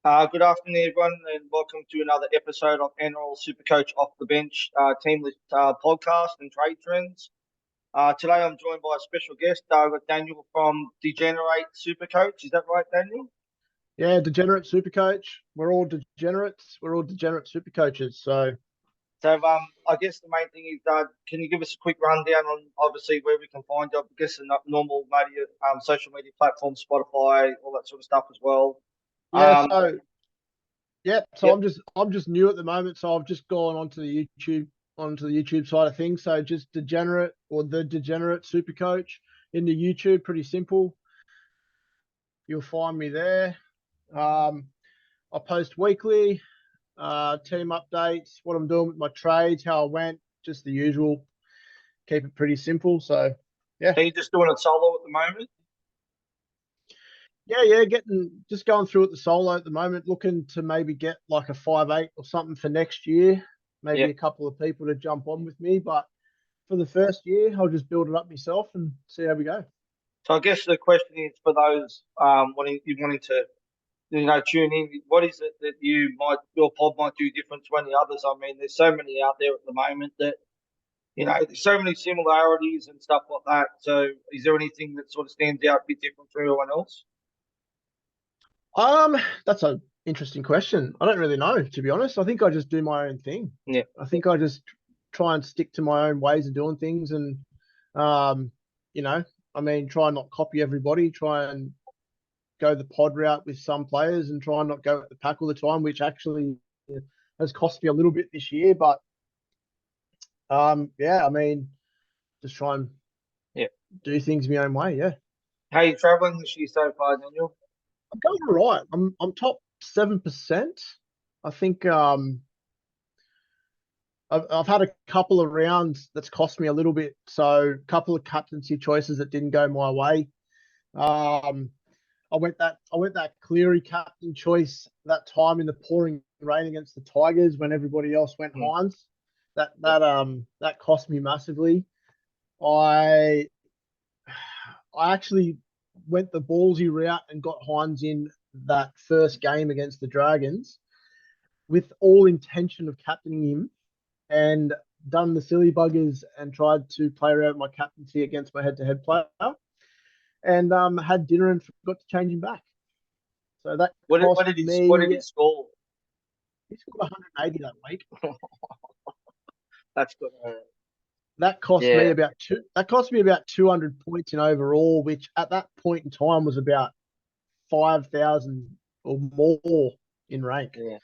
Good afternoon, everyone, and welcome to another episode of NRL Supercoach Off the Bench Team List podcast and trade trends. Today, I'm joined by a special guest with Daniel from Degenerate Supercoach. Is that right, Daniel? Yeah, degenerate super coach. We're all degenerates. We're all degenerate super coaches. So I guess the main thing is, can you give us a quick rundown on obviously where we can find you? I guess the normal media, social media platforms, Spotify, all that sort of stuff as well. yeah, Um, so yeah, so yep, I'm just new at the moment, so I've just gone onto the YouTube side of things. So just degenerate or the degenerate super coach into YouTube, pretty simple. You'll find me there. Um, I post weekly, team updates, what I'm doing with my trades, how I went, just the usual. Keep it pretty simple. So yeah. are you just doing it solo at the moment? Yeah, just going through it the solo at the moment, looking to maybe get like a 5-8 or something for next year. Maybe Yep. a couple of people to jump on with me, but for the first year, I'll just build it up myself and see how we go. So I guess the question is for those wanting to tune in. What is it that your pod might do different to any others? I mean, there's so many out there at the moment that there's so many similarities and stuff like that. So is there anything that sort of stands out a bit different from everyone else? That's an interesting question. I don't really know, to be honest. I think I just do my own thing. Yeah, I think I just try and stick to my own ways of doing things, and um, you know, try and not copy everybody. Try and go the pod route with some players and try and not go at the pack all the time, which actually has cost me a little bit this year. But yeah, just try and yeah. do things my own way. Yeah, How are you traveling this year so far, Daniel? I'm going all right. I'm top 7%. I think I've had a couple of rounds that's cost me a little bit. So a couple of captaincy choices that didn't go my way. Um, I went that Cleary captain choice that time in the pouring rain against the Tigers when everybody else went Mm, Hines. That yeah. that um that cost me massively. I I actually went the ballsy route and got Hines in that first game against the Dragons with all intention of captaining him and done the silly buggers and tried to play around my captaincy against my head-to-head player and had dinner and forgot to change him back. So that What cost did what did me. he score? He scored 180 that week. That's good. That cost me Yeah, about two. That cost me about 200 points in overall, which at that point in time was about 5,000 or more in rank. yeah.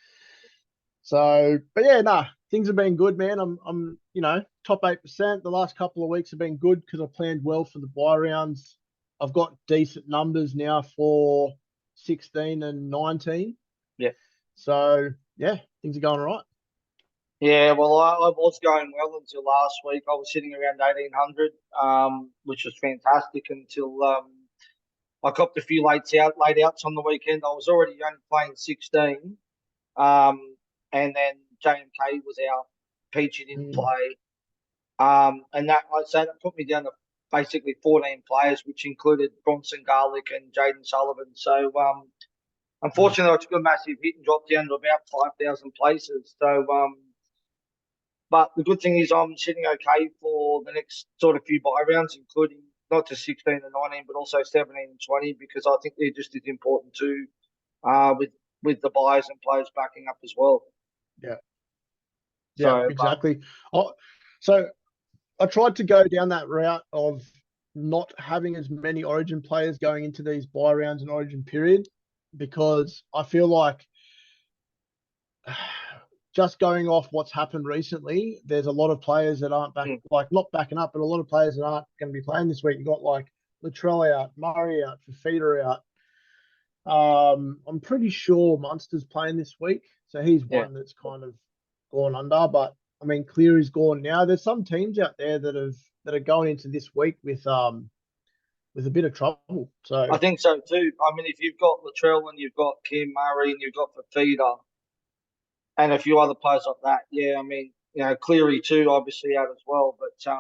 So, but yeah, things have been good, man. I'm top 8%. The last couple of weeks have been good because I planned well for the bye rounds. I've got decent numbers now for 16 and 19. Yeah. So yeah, things are going all right. Yeah, well, I was going well until last week. I was sitting around 1800, which was fantastic until I copped a few late outs on the weekend. I was already only playing 16, and then JMK was out. Peachy didn't Mm. play, and that put me down to basically 14 players, which included Bronson Garlic and Jaden Sullivan. So Mm. unfortunately, I took a massive hit and dropped down to about 5,000 places. So but the good thing is I'm sitting okay for the next sort of few buy rounds, including not just 16 and 19, but also 17 and 20, because I think they're just as important too, with the buyers and players backing up as well. Yeah, yeah, So, exactly. Oh, so I tried to go down that route of not having as many Origin players going into these buy rounds and Origin period because I feel like just going off what's happened recently, there's a lot of players that aren't back, mm, like not backing up, but a lot of players that aren't going to be playing this week. You got like Latrell out, Murray out, Fafita out. I'm pretty sure Munster's playing this week, so he's yeah. one that's kind of gone under. But Cleary's gone now. There's some teams out there that are going into this week with a bit of trouble. So I think so too. I mean, if you've got Latrell and you've got Kim Murray and you've got Fafita and a few other players like that, yeah, I mean, Cleary too, obviously out as well. But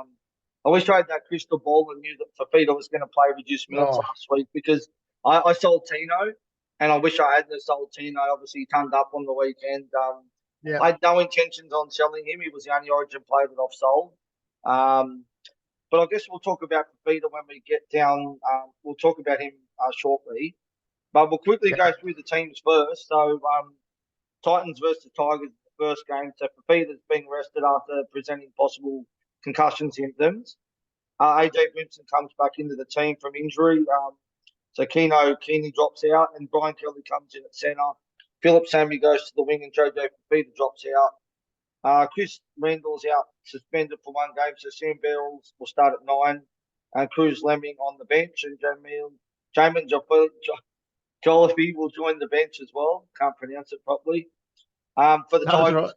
I wish I had that crystal ball and knew that Fafita was going to play reduced minutes oh last week because I sold Tino. and I wish I hadn't sold Tino. Obviously, he turned up on the weekend. Yeah. I had no intentions on selling him. He was the only Origin player that I've sold. Um, but I guess we'll talk about Fafita when we get down. We'll talk about him shortly. But we'll quickly Yeah. go through the teams first. So Titans versus Tigers, the first game. So Fafita's being rested after presenting possible concussion symptoms. AJ Brimson comes back into the team from injury. So Keeney drops out, and Brian Kelly comes in at centre. Philip Sammy goes to the wing, and JJ Fafita drops out. Chris Randall's out suspended for one game, so Sam Barrels will start at 9. And Cruz Lemming on the bench, and Jamin Jolliffe will join the bench as well. Can't pronounce it properly. For the No, that's Tigers,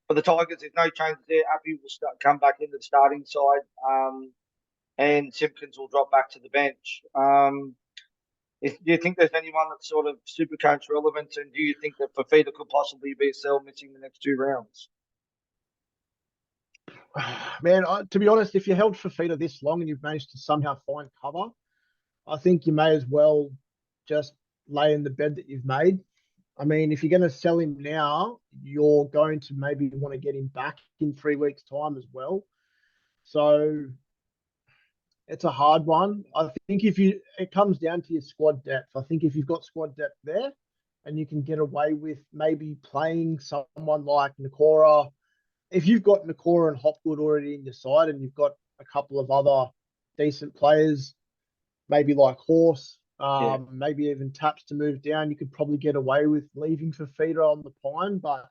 right. there's no changes there. Appy will come back into the starting side, and Simpkins will drop back to the bench. Do you think there's anyone that's sort of super coach relevant, and do you think that Fafita could possibly be a sell missing the next 2 rounds? Man, to be honest, if you held Fafita this long and you've managed to somehow find cover, I think you may as well just lay in the bed that you've made. I mean, if you're going to sell him now, you're going to maybe want to get him back in 3 weeks' time as well. So it's a hard one. I think it comes down to your squad depth. I think if you've got squad depth there and you can get away with maybe playing someone like Nakora, if you've got Nakora and Hopgood already in your side and you've got a couple of other decent players, maybe like Horse, Yeah. maybe even Taps to move down, you could probably get away with leaving Fafita on the pine, but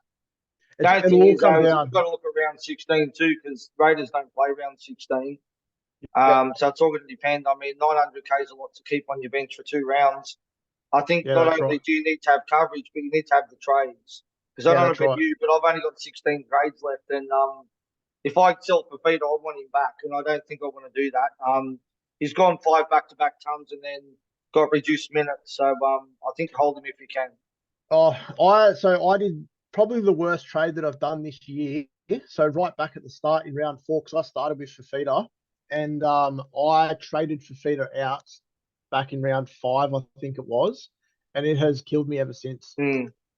The only it'll thing all is, come though, is down. you've got to look at round 16 too, because Raiders don't play round 16. Yeah, So it's all going to depend. I mean, 900k is a lot to keep on your bench for 2 rounds. I think yeah, not that's only right. do you need to have coverage, but you need to have the trades. Because I Yeah, don't know that's about right. you, but I've only got 16 trades left, and if I sell for Fafita, I want him back, and I don't think I want to do that. He's gone 5 back-to-back tons, and then got reduced minutes. So I think hold him if you can. Oh, I did probably the worst trade that I've done this year. So right back at the start in round 4, because I started with Fafita, and I traded Fafita out back in round 5, I think it was, and it has killed me ever since.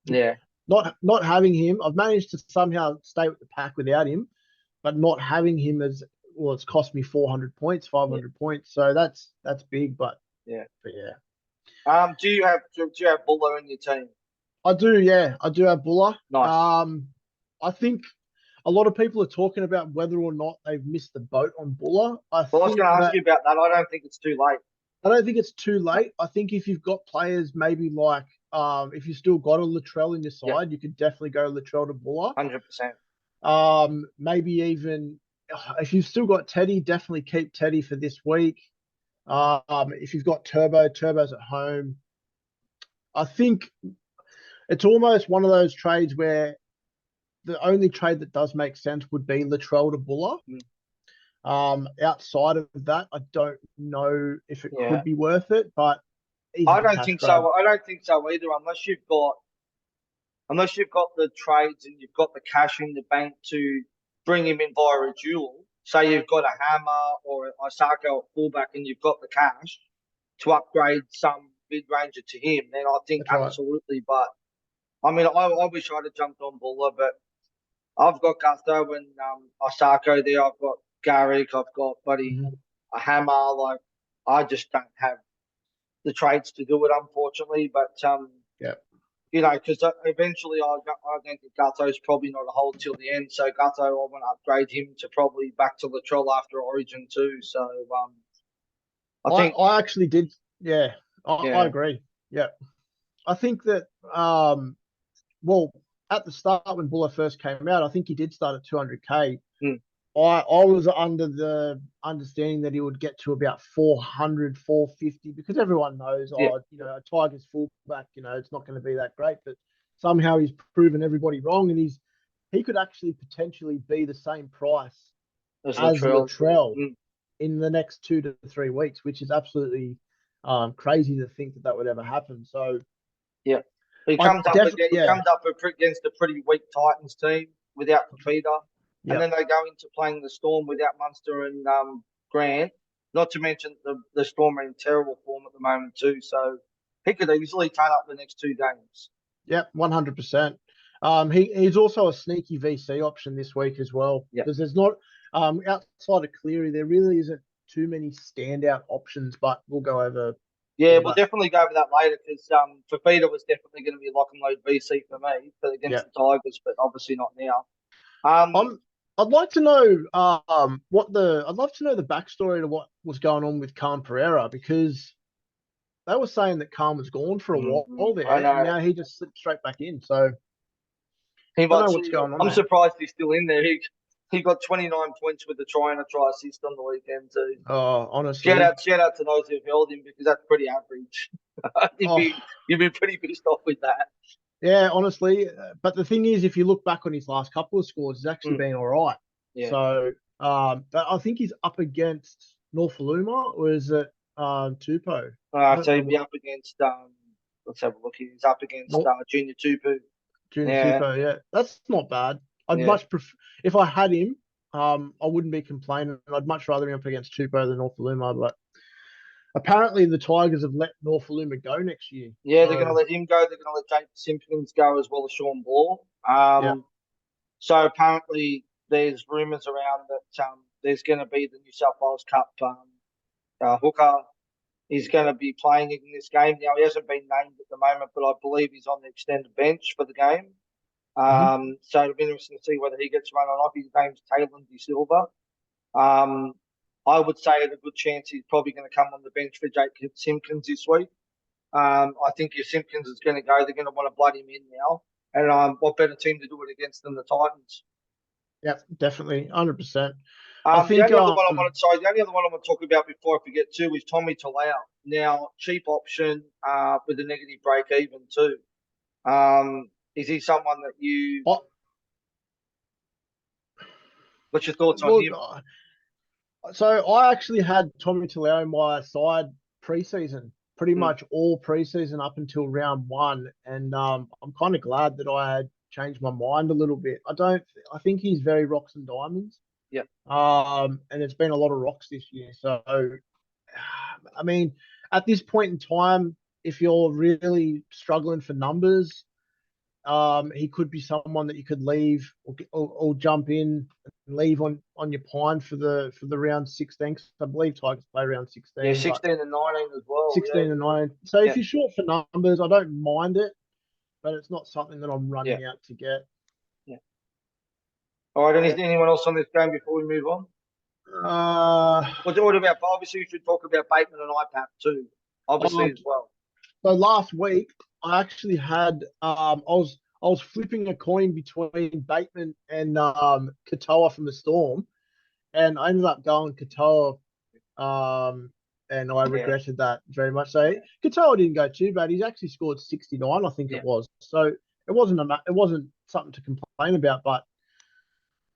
Yeah. Not having him, I've managed to somehow stay with the pack without him, but not having him as well, it's cost me 400 points, Yeah. 500 points. So that's big, Yeah. but yeah. Do you have Buller in your team? I do, yeah. I do have Buller. Nice. I think a lot of people are talking about whether or not they've missed the boat on Buller. Well, I was going to ask you about that. I don't think it's too late. I don't think it's too late. I think if you've got players maybe like if you still got a Latrell in your Yeah, side, you could definitely go Latrell to Buller. 100%. Maybe even if you've still got Teddy, definitely keep Teddy for this week. If you've got Turbo's at home. I think it's almost one of those trades where the only trade that does make sense would be Latrell to Buller. Outside of that, I don't know if it Yeah. could be worth it, but I easy don't cash think grab. so. I don't think so either, unless you've got the trades and you've got the cash in the bank to bring him in via a duel. Say you've got a Hammer or a Osako at fullback and you've got the cash to upgrade some mid ranger to him, then I think That's right. absolutely. But I mean, I wish I'd have jumped on Buller, but I've got Gutho and Osako there. I've got Garrick. I've got Buddy Mhm. a Hammer. Like I just don't have the trades to do it, unfortunately. But Yeah. because eventually I don't think Gutho's probably not a hold till the end. So Gutho, I want to upgrade him to probably back to Latrell after Origin too. So I think, I actually did. Yeah, I yeah, agree. Yeah, I think that well, at the start when Buller first came out, I think he did start at 200k. mm, I was under the understanding that he would get to about 400, 450 because everyone knows, yeah, a Tigers fullback, it's not going to be that great, but somehow he's proven everybody wrong, and he could actually potentially be the same price as as Latrell. Latrell Mm, in the next 2 to 3 weeks, which is absolutely crazy to think that that would ever happen. So yeah, he I comes up definitely, again. He yeah, comes up against a pretty weak Titans team without Fafita, and yeah, then they go into playing the Storm without Munster and Grant. Not to mention the Storm are in terrible form at the moment too. So he could easily turn up the next 2 games. Yep, 100%. He's also a sneaky VC option this week as well. Yep. Because there's not outside of Cleary, there really isn't too many standout options, but we'll go over. Yeah, all we'll that. definitely go over that later because Fafita was definitely going to be lock and load VC for me against Yep. the Tigers, but obviously not now. I'd like to know I'd love to know the backstory to what was going on with Calm Pereira, because they were saying that Calm was gone for a while there, I know. and now he just slipped straight back in. So He don't might know what's going on I'm there. surprised he's still in there. He got 29 points with a try and a try assist on the weekend too. Oh, honestly. Shout out to those who've held him because that's pretty average. You'd be pretty pissed off with that. Yeah, honestly. But the thing is, if you look back on his last couple of scores, it's actually been all right. Yeah. So I think he's up against Norfoluma, or is it Tupou? So he'd be up against let's have a look here. He's up against Junior Tupu. Junior Tupou, yeah. That's not bad. I'd Yeah. much prefer, if I had him, I wouldn't be complaining. I'd much rather him up against Tupou than Norfoluma, but apparently the Tigers have let Norfoluma go next year. Yeah, they're going to let him go. They're going to let Jake Simpkins go as well as Sean Ball. Yeah. So apparently there's rumours around that there's going to be the New South Wales Cup hooker. He's going to be playing in this game. Now, he hasn't been named at the moment, but I believe he's on the extended bench for the game. So it'll be interesting to see whether he gets run on off. His name's Taylor De Silva. I would say at a good chance he's probably going to come on the bench for Jake Simpkins this week. I think if Simpkins is going to go, they're going to want to blood him in now. And what better team to do it against than the Titans? Yeah, definitely, 100%. The only other one I want to talk about before I forget too is Tommy Talau. Now, cheap option with a negative break even too. Is he someone that you? What's your thoughts on him? So I actually had Tommy Talau in my side preseason, pretty much all preseason up until round 1, and I'm kind of glad that I had changed my mind a little bit. I think he's very rocks and diamonds. Yeah. And it's been a lot of rocks this year. So, I mean, at this point in time, if you're really struggling for numbers, he could be someone that you could leave or jump in and leave on your pine for the round 16. I believe Tigers play round 16. Yeah, 16 and 19 as well. 16 and 19. So if you're short for numbers, I don't mind it, but it's not something that I'm running out to get. Yeah. All right. Anyone else on this game before we move on? What about? Obviously, we should talk about Bateman and IPAP too. Obviously, as well. So last week, I actually had I was flipping a coin between Bateman and Katoa from the Storm, and I ended up going Katoa, and I regretted that very much. So Katoa didn't go too bad. He's actually scored 69, I think it was. So it wasn't something to complain about. But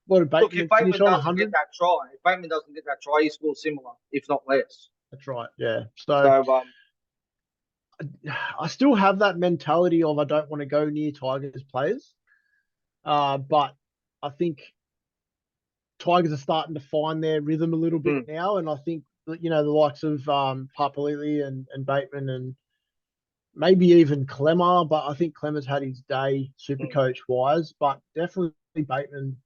what did Bateman finish on? 100? If Bateman doesn't get that try, he scores similar, if not less. That's right. Yeah. So I still have that mentality of I don't want to go near Tigers players, but I think Tigers are starting to find their rhythm a little bit now, and I think the likes of Papali'i and Bateman and maybe even Clemmer, but I think Clemmer's had his day super coach wise, but definitely Bateman.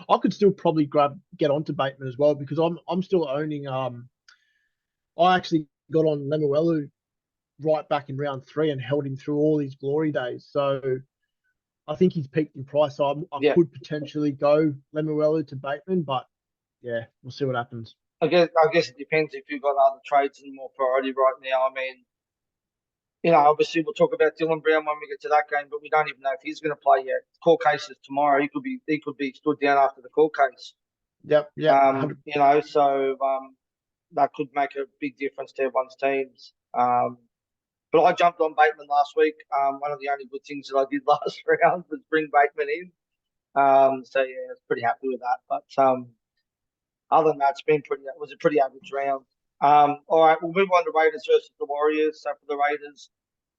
I could still probably get onto Bateman as well because I'm still owning. I actually got on Lemuelu right back in round 3 and held him through all his glory days. So I think he's peaked in price. So I could potentially go Lemuelu to Bateman, but yeah, we'll see what happens. I guess it depends if you've got other trades and more priority right now. I mean, obviously we'll talk about Dylan Brown when we get to that game, but we don't even know if he's going to play yet. Court case is tomorrow. He could be stood down after the court case. Yep. So that could make a big difference to everyone's teams. But I jumped on Bateman last week. One of the only good things that I did last round was bring Bateman in. So yeah, I was pretty happy with that. But other than that, it was a pretty average round. All right, we'll move on to Raiders versus the Warriors. So for the Raiders,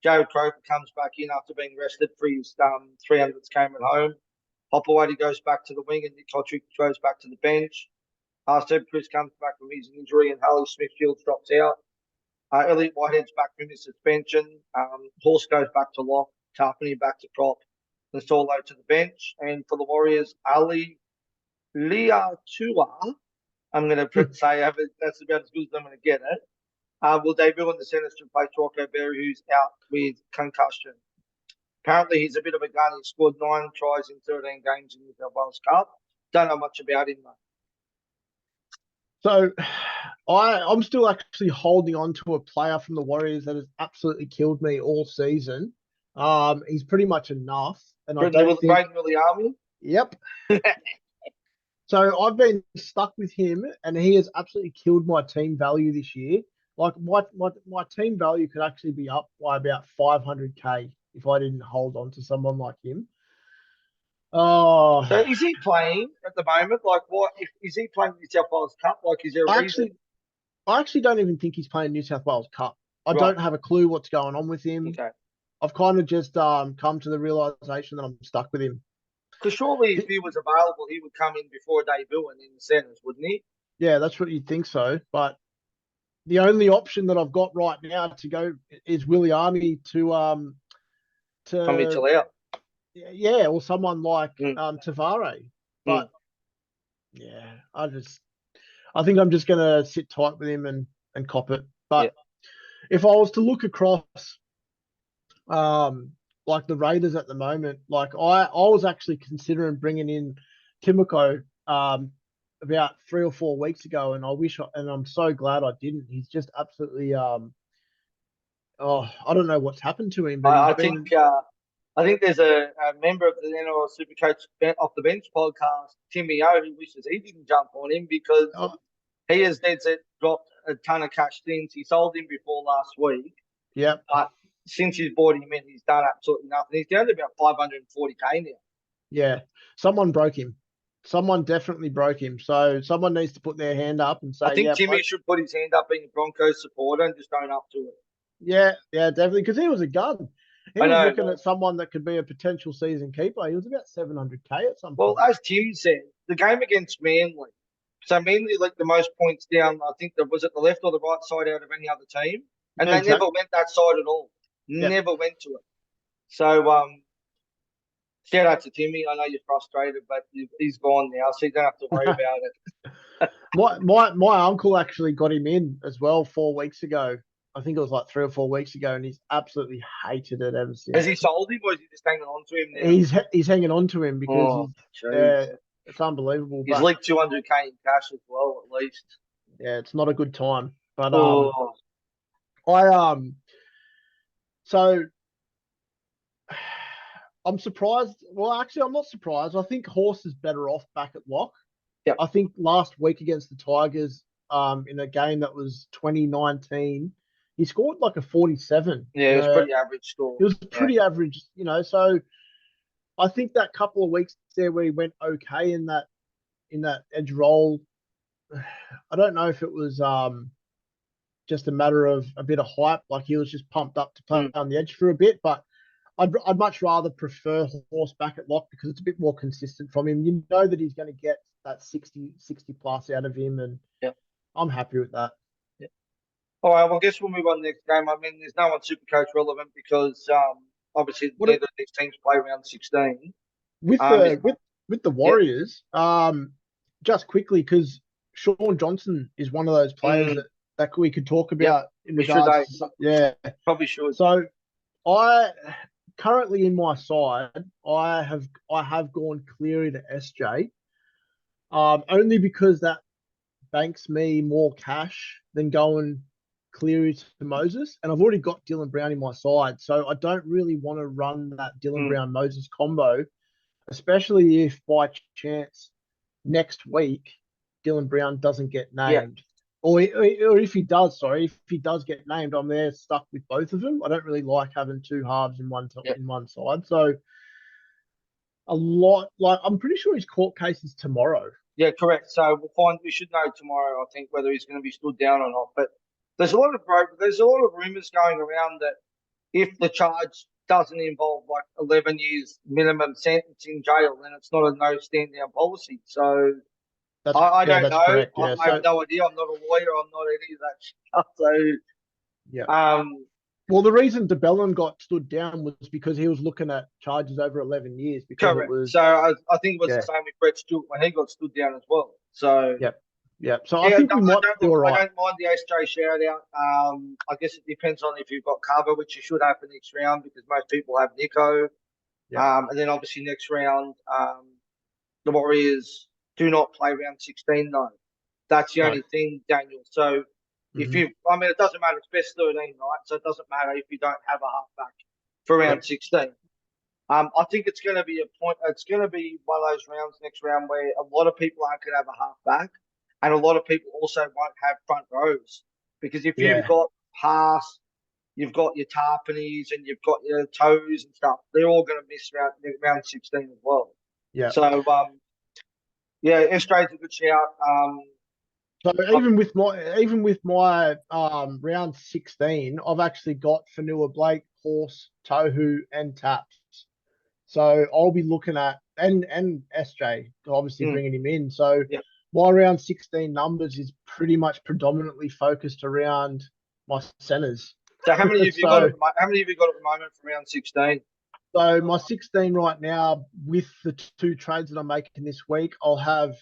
Jared Croker comes back in after being rested for his 300th game at home. Hopewadi goes back to the wing and Nick Kotrick goes back to the bench. Seb Chris comes back from his injury and Harley Smith-Fields drops out. Elliot Whitehead's back from his suspension. Horse goes back to lock. Tarpany back to prop. And Solo to the bench. And for the Warriors, Ali Liatua, I'm going to say that's about as good as I'm going to get it. Will debut in the centres to replace Rocco Berry, who's out with concussion. Apparently, he's a bit of a gun. He scored 9 tries in 13 games in the New South Wales Cup. Don't know much about him, though. So I'm still actually holding on to a player from the Warriors that has absolutely killed me all season. He's pretty much enough. And I don't think... Braden Williami? Yep. So I've been stuck with him, and he has absolutely killed my team value this year. Like my team value could actually be up by about 500k if I didn't hold on to someone like him. Oh, so is he playing at the moment? Like, what is he playing New South Wales Cup? Like, is there a reason? I actually don't even think he's playing New South Wales Cup. I don't have a clue what's going on with him. Okay. I've kind of just come to the realization that I'm stuck with him. Because surely if he was available, he would come in before debut and in the centres, wouldn't he? Yeah, that's what you'd think so. But the only option that I've got right now to go is Williami to Tommy Talau. Yeah, or someone like Tavare. But yeah, I think I'm just gonna sit tight with him and cop it. But if I was to look across like the Raiders at the moment, like I was actually considering bringing in Timoko about 3 or 4 weeks ago, and I'm so glad I didn't. He's just absolutely I don't know what's happened to him, but I think there's a member of the NRL Supercoach off the bench podcast, Timmy O, who wishes he didn't jump on him because he has dead set dropped a ton of cash since he sold him before last week. Yeah, but since he's bought him in, he's done absolutely nothing. He's down to about 540k now. Yeah, someone broke him. Someone definitely broke him. So someone needs to put their hand up and say, I think Timmy should put his hand up being a Broncos supporter and just own up to it. Yeah, definitely. Because he was a gun. He was looking at someone that could be a potential season keeper. He was about 700k at some point. Well, as Tim said, the game against Manly. So Manly like the most points down, I think was it the left or the right side out of any other team. And they never went that side at all. Never went to it. So shout out to Timmy. I know you're frustrated, but he's gone now, so you don't have to worry about it. My uncle actually got him in as well 4 weeks ago. I think it was like 3 or 4 weeks ago, and he's absolutely hated it ever since. Has he sold him, or is he just hanging on to him now? He's hanging on to him because it's unbelievable. He's leaked 200k in cash as well, at least. Yeah, it's not a good time. But so I'm surprised. Well, actually, I'm not surprised. I think Horse is better off back at lock. Yep. I think last week against the Tigers, in a game that was 2019, he scored like a 47. Yeah, it was pretty average score. It was pretty average, so I think that couple of weeks there where he went okay in that edge role, I don't know if it was just a matter of a bit of hype, like he was just pumped up to play on the edge for a bit, but I'd much rather prefer Horse back at lock because it's a bit more consistent from him. You know that he's going to get that 60 plus out of him, and I'm happy with that. Yeah. All right, well, I guess we'll move on to the next game. I mean, there's no one Supercoach relevant because obviously neither of these teams play round 16. With the Warriors, just quickly, because Sean Johnson is one of those players that we could talk about in regards. Probably should. So I currently in my side, I have gone Cleary to SJ, only because that banks me more cash than going Cleary to Moses, and I've already got Dylan Brown in my side, so I don't really want to run that Dylan Brown Moses combo, especially if by chance next week Dylan Brown doesn't get named. Or if he does, if he does get named, I'm there stuck with both of them. I don't really like having two halves in one side. So I'm pretty sure his court case is tomorrow. Yeah, correct. So we should know tomorrow, I think, whether he's going to be stood down or not. But there's a lot of rumours going around that if the charge doesn't involve like 11 years minimum sentence in jail, then it's not a no stand down policy. So I don't know. Correct, I have no idea. I'm not a lawyer. I'm not any of that stuff. So Yeah. Um, Well, the reason DeBellin got stood down was because he was looking at charges over 11 years because it correct. was, So I think it was the yeah, same with Brett Stewart when he got stood down as well. So yep, yep. So I yeah, think no, we I might don't be look. all I right. don't mind the SJ shout out. I guess it depends on if you've got cover, which you should have for next round because most people have Nico. Yep, And then obviously next round, the Warriors do not play round 16 though. That's the no. only thing, Daniel. So if Hmm. you, I mean, it doesn't matter. It's best 13, right? So it doesn't matter if you don't have a halfback for round Yep, 16. I think it's going to be a point. It's going to be one of those rounds next round where a lot of people aren't going to have a halfback, and a lot of people also won't have front rows because if you've yeah, got pass, you've got your Tarpanies and you've got your toes and stuff. They're all going to miss round 16 as well. yeah. So yeah, SJ's a good shout. So I've, even with my round 16, I've actually got Fanua Blake, Horse, Tohu, and Taps. So I'll be looking at and SJ obviously mm, bringing him in. So yeah. my round 16 numbers is pretty much predominantly focused around my centers. So how many have you got so at the How many have you got at the moment for round 16? so my 16 right now with the two trades that I'm making this week, I'll have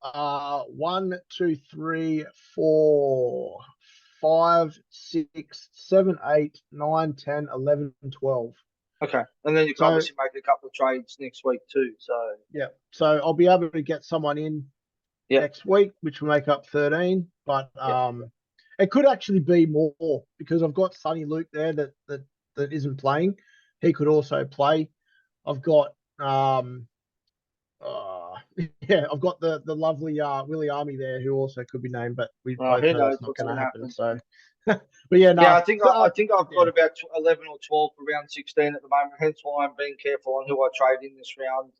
1, 2, 3, 4, 5, 6, 7, 8, 9, 10, 11, 12. Okay, and then you can So obviously make a couple of trades next week too. So yeah, so I'll be able to get someone in yeah, next week, which will make up 13. But yeah. it could actually be more because I've got Sonny Luke there that isn't playing. He could also play. I've got uh, yeah, I've got the lovely Willie Army there who also could be named, but we both Who know knows that's not what's going to going to happen. happen? So, but yeah, Yeah, no. I think I've got Yeah, about 11 or 12 for round 16 at the moment. Hence why I'm being careful on who I trade in this round.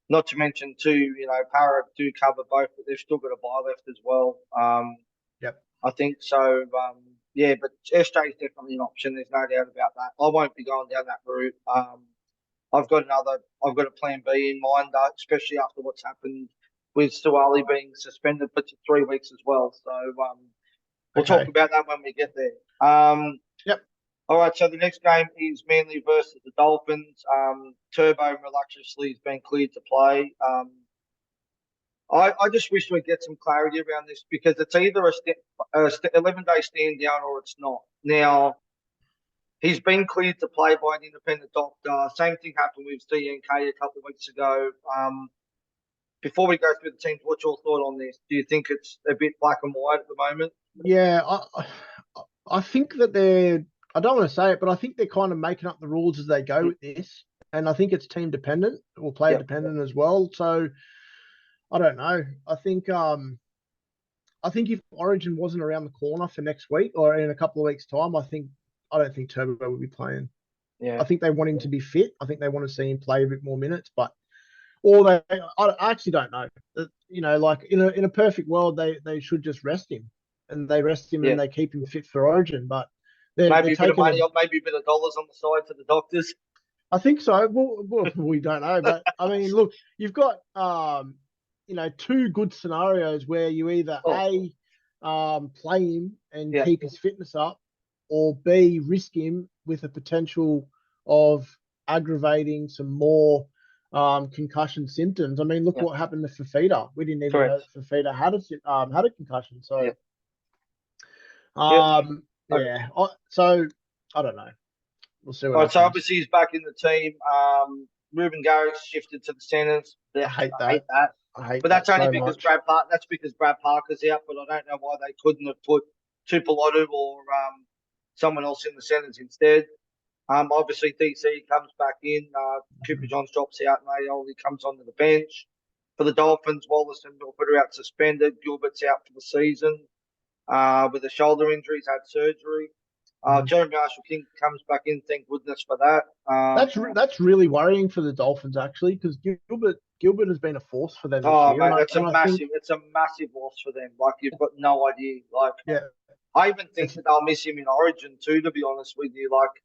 Not to mention too, Para do cover both, but they've still got a buy left as well. yep, I think so. Yeah, but SJ is definitely an option. There's no doubt about that. I won't be going down that route. I've got a plan B in mind, though, especially after what's happened with Suwali being suspended for 3 weeks as well. So we'll talk okay, about that when we get there. Um, yep. all right, so the next game is Manly versus the Dolphins. Turbo reluctantly has been cleared to play. I just wish we'd get some clarity around this because it's either 11-day stand down or it's not. Now, he's been cleared to play by an independent doctor. Same thing happened with CNK a couple of weeks ago. Before we go through the teams, what's your thought on this? Do you think it's a bit black and white at the moment? Yeah, I think that they're. I don't want to say it, but I think they're kind of making up the rules as they go Mm, with this, and I think it's team dependent or player yep. dependent as well. So I don't know. I think if Origin wasn't around the corner for next week or in a couple of weeks' time, I don't think Turbo would be playing. Yeah. I think they want him to be fit. I think they want to see him play a bit more minutes, but or I actually don't know. Like in a perfect world, they should just rest him, and they rest him Yeah. and they keep him fit for Origin. But they're Maybe a bit of taking a. money or maybe a bit of dollars on the side for the doctors. I think so. Well, we don't know, but I mean, look, you've got two good scenarios where you either Oh, a play him and yeah. keep his fitness up, or b risk him with a potential of aggravating some more concussion symptoms. I mean, look Yeah. what happened to Fafita. We didn't even know Correct. that Fafita had a concussion. So Yeah. Yep. Okay. so I don't know. We'll see what All right. So happens. obviously he's back in the team. Ruben Garrick's shifted to the centres. I hate I hate that. that. I hate But that that's only so because much. That's because Brad Parker's out. But I don't know why they couldn't have put Tupelotu or someone else in the centres instead. Obviously DC comes back in. Cooper Johns drops out, and Aioli comes onto the bench. For the Dolphins, Wallace and Milford are out suspended. Gilbert's out for the season with a shoulder injury. He's had surgery. Mhm. Jeremy Marshall King comes back in. Thank goodness for that. That's really worrying for the Dolphins actually, because Gilbert has been a force for them this Oh year, mate, and I think it's a massive loss for them. Like you've got no idea. Like yeah, I even think it's that they'll miss him in Origin too. To be honest with you, like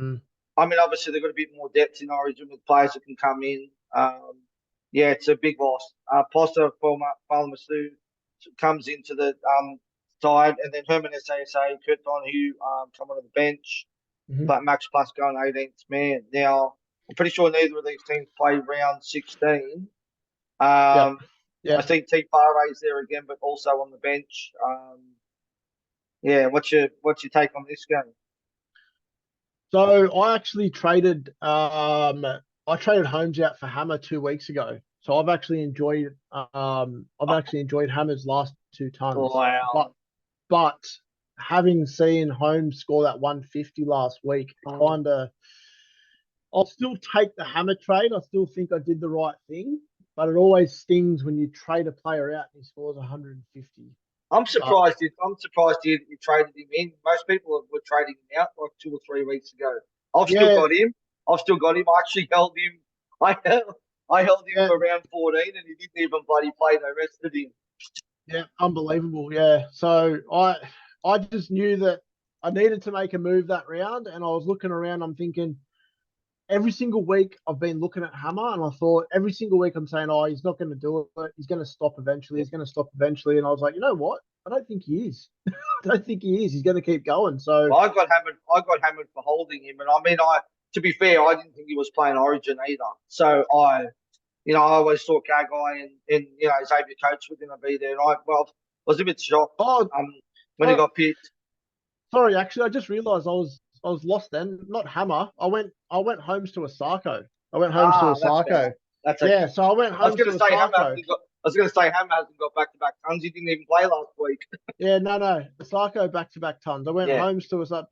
mm, I mean, obviously they've got a bit more depth in Origin with players that can come in. Yeah, it's a big loss. Posta Falmasu comes into the side, and then Herman SASA, Kurt Donahue come on the bench, Mhm. but Max Plus going 18th man. Now, I'm pretty sure neither of these teams play round 16. Yep. I Yep. see T Fare's there again, but also on the bench. Yeah, what's your take on this game? So I actually traded Holmes out for Hammer 2 weeks ago. So I've actually enjoyed Hammer's last 2 tons. But Wow. but having seen Holmes score that 150 last week, I'll still take the Hammer trade. I still think I did the right thing, but it always stings when you trade a player out and he scores 150. I'm But surprised. You traded him in. Most people were trading him out like 2 or 3 weeks ago. I've still yeah, got him. I've still got him. I actually held him. I held him yeah, for round 14, and he didn't even bloody play the rest of him. yeah, unbelievable. Yeah. So I just knew that I needed to make a move that round, and I was looking around. I'm thinking every single week I've been looking at Hammer, and I thought every single week I'm saying, oh, he's not going to do it. He's going to stop eventually. He's going to stop eventually. And I was like, you know what? I don't think he is. I don't think he is. He's going to keep going. So Well, I got hammered. I got hammered for holding him, and I mean, to be fair, I didn't think he was playing Origin either. So I always thought Gagai and Xavier Coates were going to be there, and I was a bit shocked oh, um when he oh, got picked. sorry, actually, I just realised I was lost then. Not Hammer. I went Holmes to Osako. I went Holmes to That's better. Osako. That's Yeah, okay. so I went I was Holmes going to to say Hammer Osako. hasn't got. I was going to say Hammer hasn't got back-to-back tons. He didn't even play last week. Yeah, no, Osako back-to-back tons. I went Yeah. Holmes to Osako.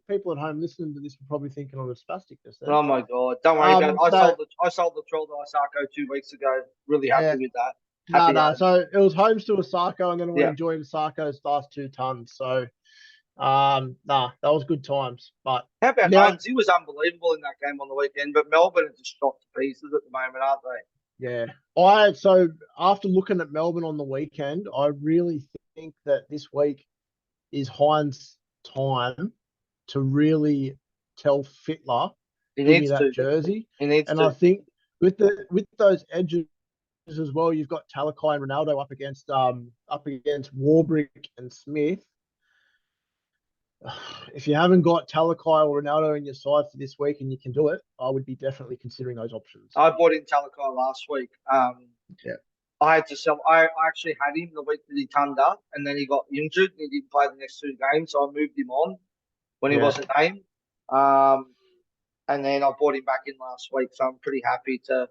People at home listening to this were probably thinking I'm a spastic just then. Oh my God! Don't worry about it. No, I sold the Troll to Osako 2 weeks ago. Really yeah, happy with that. no, Happy no. as. So it was Holmes to Osako, and then I Yeah. enjoyed Osako's last 2 tons. So, nah, that was good times. But How about now, Holmes? He was unbelievable in that game on the weekend, but Melbourne are just shot to pieces at the moment, aren't they? yeah, after looking at Melbourne on the weekend, I really think that this week is Hines' time to really tell Fittler, He give me needs that to. jersey. He needs And I to. think with those edges as well, you've got Talakai and Ronaldo up against Warbrick and Smith. If you haven't got Talakai or Ronaldo in your side for this week and you can do it, I would be definitely considering those options. I bought in Talakai last week. Yeah. I had to sell. I actually had him the week that he turned up, and then he got injured and he didn't play the next 2 games, so I moved him on when he Yeah. wasn't named. Um, and then I bought him back in last week, so I'm pretty happy to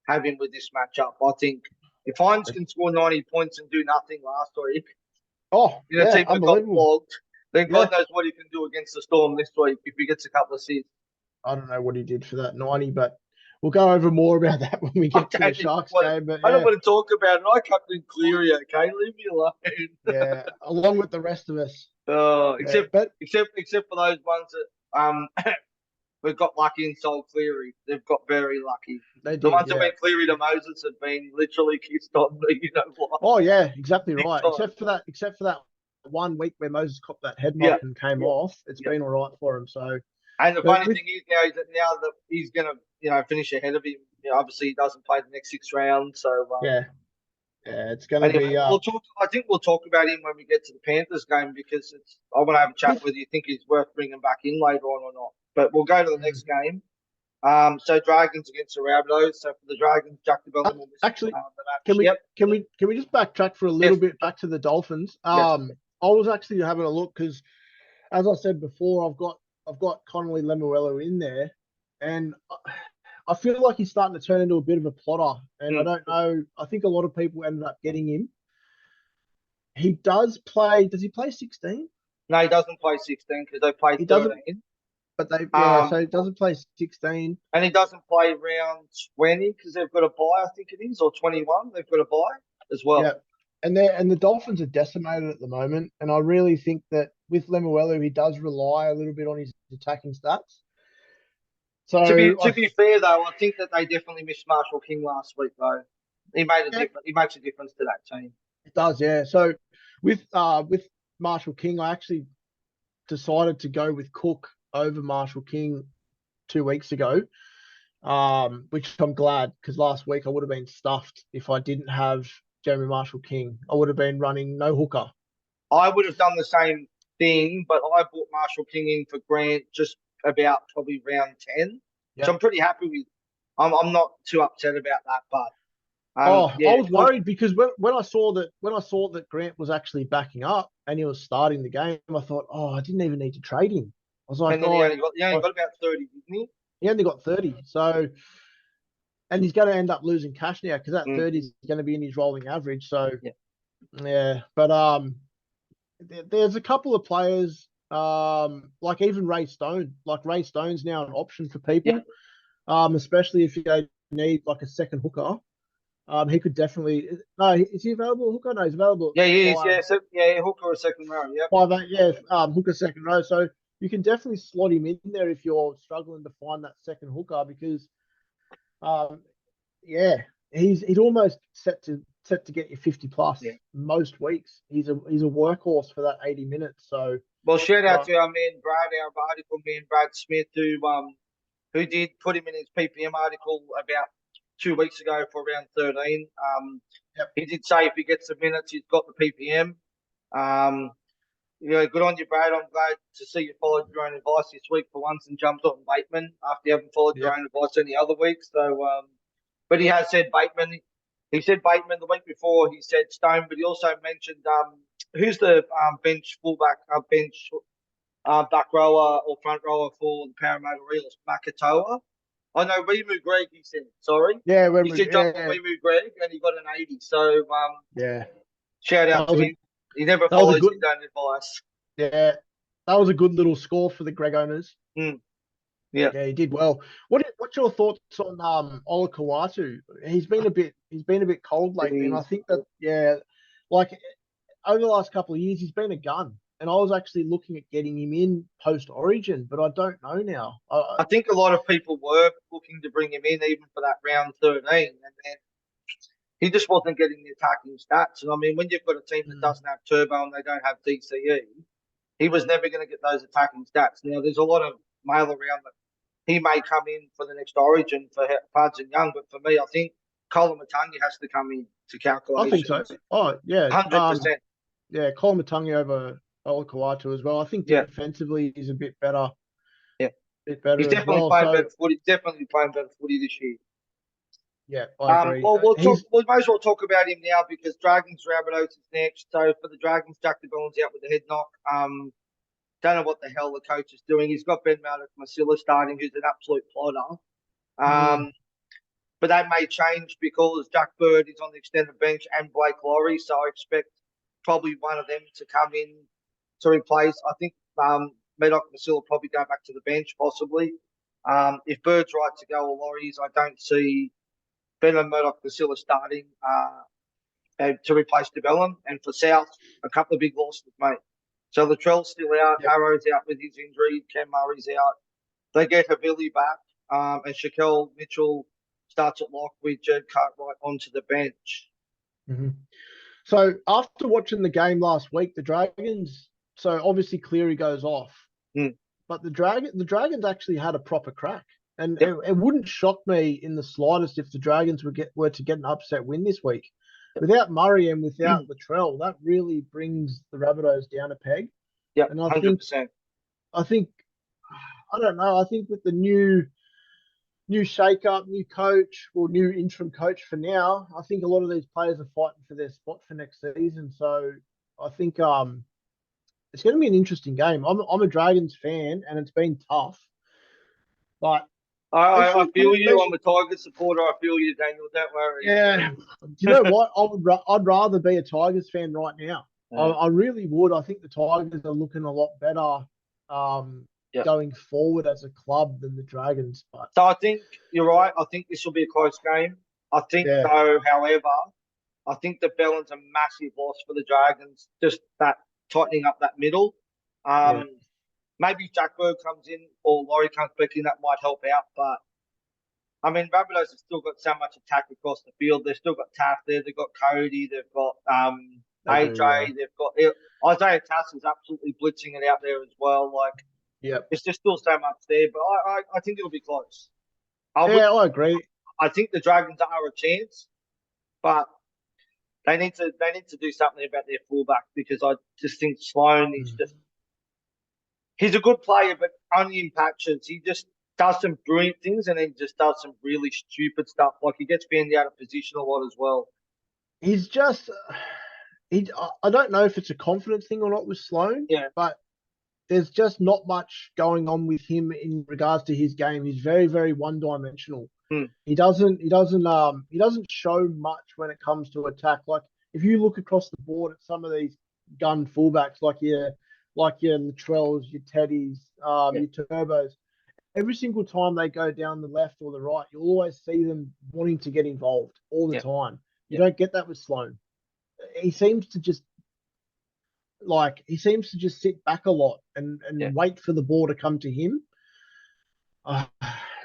have him with this matchup. I think if Hines can score 90 points and do nothing last week Oh, in a yeah, team that got unbelievable. flogged, then Yeah. God knows what he can do against the Storm this week if he gets a couple of assists. I don't know what he did for that 90, but we'll go over more about that when we get to the Sharks game. But I don't yeah, want to talk about it. I captain Cleary, okay? Leave me alone. yeah, along with the rest of us. Yeah, Except but except for those ones that we've got lucky and sold Cleary. They've got very lucky. they The did, ones that yeah. went Cleary to Moses have been literally kissed on the you know what. Oh yeah, exactly Big right. time. Except for that 1 week where Moses copped that head Yeah. knock and came Yeah. off, it's Yeah. been all right for him. So, And the but funny with thing is now that he's gonna, finish ahead of him, obviously he doesn't play the next 6 rounds. So yeah, yeah, it's gonna anyway, be we'll talk. I think we'll talk about him when we get to the Panthers game because I want to have a chat whether you think he's worth bringing back in later on or not. But we'll go to the next game. So Dragons against the Rabbitohs. So for the Dragons, Jack DeBellin will miss actually, the match. can we Yep. just backtrack for a little Yes. bit back to the Dolphins? Yes. I was actually having a look because, as I said before, I've got Connolly Lemuelu in there, and I feel like he's starting to turn into a bit of a plotter. And I don't know. I think a lot of people ended up getting him. He does play. Does he play 16? No, he doesn't play 16 because they play He doesn't. 13. But so Um, he doesn't play 16. and he doesn't play round 20 because they've got a bye, I think it is, or 21. They've got a bye as Yeah. well. And the Dolphins are decimated at the moment. And I really think that with Lemuelu, he does rely a little bit on his attacking stats. So To be fair though, I think that they definitely missed Marshall King last week though. He made a yeah, difference. He makes a difference to that team. it does, yeah. So with Marshall King, I actually decided to go with Cook over Marshall King 2 weeks ago. Which I'm glad because last week I would have been stuffed if I didn't have Jeremy Marshall King. I would have been running no hooker. I would have done the same thing, but I brought Marshall King in for Grant just about probably round 10. Yeah. So I'm pretty happy with. I'm not too upset about that, but I yeah, was worried because when I saw that Grant was actually backing up and he was starting the game, I thought, oh, I didn't even need to trade him. I was like, and then he only got about 30, didn't he? he only got 30. So, and he's going to end up losing cash now because that Mm, 30 is going to be in his rolling average. So, yeah. yeah, but there's a couple of players, like even Ray Stone. Like Ray Stone's now an option for people, Yeah. especially if you need like a second hooker. He could definitely. No, is he available? Hooker? No, he's available Yeah, he at is. Yeah, so, yeah, hooker or second row. Yep. 5'8". Yeah, hooker second row. So you can definitely slot him in there if you're struggling to find that second hooker because, um, yeah, he's almost set to get you 50 plus Yeah. most weeks. He's a workhorse for that 80 minutes. So, Well, shout out uh, to our man Brad, our article man Brad Smith, who did put him in his PPM article about 2 weeks ago for round 13. yep, He did say if he gets the minutes, he's got the PPM. Um, good on you, Brad. I'm glad to see you followed your own advice this week for once and jumped on Bateman after you haven't followed your yep, own advice any other week. So, but he has said Bateman. He said Bateman the week before. He said Stone, but he also mentioned who's the bench fullback, bench back rower or front rower for the Parramatta Eels, Makatoa. I know Rimu Greg. He said sorry. yeah, He said jump on yeah, Rimu Greg, and he got an 80. So yeah. shout out That to was a him. He never that was a follows good his own advice. yeah. That was a good little score for the Greg owners. Mm, yeah. Yeah, he did well. What's your thoughts on Ola Kawatu? He's been a bit cold lately, and I He's, think that like over the last couple of years, he's been a gun. And I was actually looking at getting him in post Origin, but I don't know now. I think a lot of people were looking to bring him in even for that round 13, and then he just wasn't getting the attacking stats. And I mean, when you've got a team that doesn't have Turbo and they don't have DCE, he was never going to get those attacking stats. Now, there's a lot of mail around that he may come in for the next Origin for Pards and Young, but for me, I think Colin Matangi has to come in to I think so. calculations. Oh yeah, 100%. yeah. Cole Matangi over Ola Kawatu as well. I think Yeah, defensively he's a bit better, yeah. bit He's better as definitely well. playing So better footy. Definitely playing better footy this year. yeah, I agree. Well, we'll talk. He's We may as well talk about him now because Dragons Rabbitohs is next. So for the Dragons, Jack DeBellon's out with a head knock. Don't know what the hell the coach is doing. He's got Ben Masila starting, who's an absolute plotter. mm, But that may change because Jack Bird is on the extended bench and Blake Laurie. So I expect probably one of them to come in to replace. I think Medoc Masila will probably go back to the bench, possibly. If Bird's right to go or Laurie's, I don't see Ben and Murdoch Masila starting to replace DeBellum. And for South, a couple of big losses, mate. So Latrell's still out, yep. Arrow's out with his injury, Cam Murray's out. They get Havili back, and Shaquille Mitchell starts at lock with Jed Cartwright onto the bench. Mm-hmm. So after watching the game last week, the Dragons. So obviously Cleary goes off, but the Dragons actually had a proper crack, and Yep. it wouldn't shock me in the slightest if the Dragons were to get an upset win this week. Without Murray and without Latrell, that really brings the Rabbitohs down a peg. Yep, And 100%. I think, I don't know. I think with the new shake-up, new coach, or new interim coach for now, I think a lot of these players are fighting for their spot for next season. So I think it's going to be an interesting game. I'm a Dragons fan, and it's been tough, but I feel you. I'm a Tiger supporter. I feel you, Daniel. Don't worry. yeah. Do you know what? I'd rather be a Tigers fan right now. I really would. I think the Tigers are looking a lot better Yeah. going forward as a club than the Dragons. But So I think you're right. I think this will be a close game. I think, yeah, though, however, I think the Bellon's a massive loss for the Dragons. Just that tightening up that middle. yeah, Maybe Jack Bird comes in or Laurie comes back in. That might help out. But I mean, Rabbitohs have still got so much attack across the field. They've still got Taff there. They've got Cody. They've got they do. Yeah, AJ. They've got Isaiah Tass is absolutely blitzing it out there as well. Like yeah, there's just still so much there. But I think it'll be close. yeah. I agree. I think the Dragons are a chance, but They need to do something about their fullback because I just think Sloan is Mm. just he's a good player, but only in patches. He just does some brilliant things and then just does some really stupid stuff. Like he gets found out of position a lot as well. He's just I don't know if it's a confidence thing or not with Sloan, Yeah, but there's just not much going on with him in regards to his game. He's very, very one-dimensional. Hmm. He doesn't show much when it comes to attack. Like if you look across the board at some of these gun fullbacks, like your Latrells, your Teddies, Yeah, your Turbos, every single time they go down the left or the right, you'll always see them wanting to get involved all the yeah, time. You yeah, don't get that with Sloan. He seems to just sit back a lot yeah. and wait for the ball to come to him. Uh,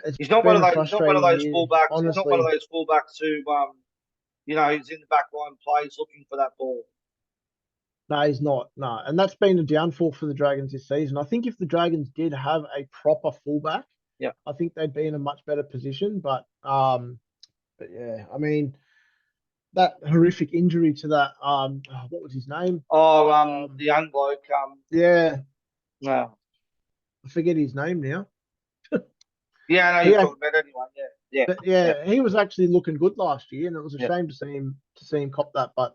it's He's not one been of a those. He's not one of frustrating those year, fullbacks. He's not one of honestly. those fullbacks who who's in the back line plays looking for that ball. No, he's not. No, and that's been a downfall for the Dragons this season. I think if the Dragons did have a proper fullback, Yeah. I think they'd be in a much better position. But yeah, I mean that horrific injury to that what was his name? Oh, the Um, young bloke. yeah, No. I forget his name now. Yeah, I know He you're ac- talking about anyone. Yeah, yeah, but yeah, yeah, he was actually looking good last year, and it was a yeah. shame to see him cop that. But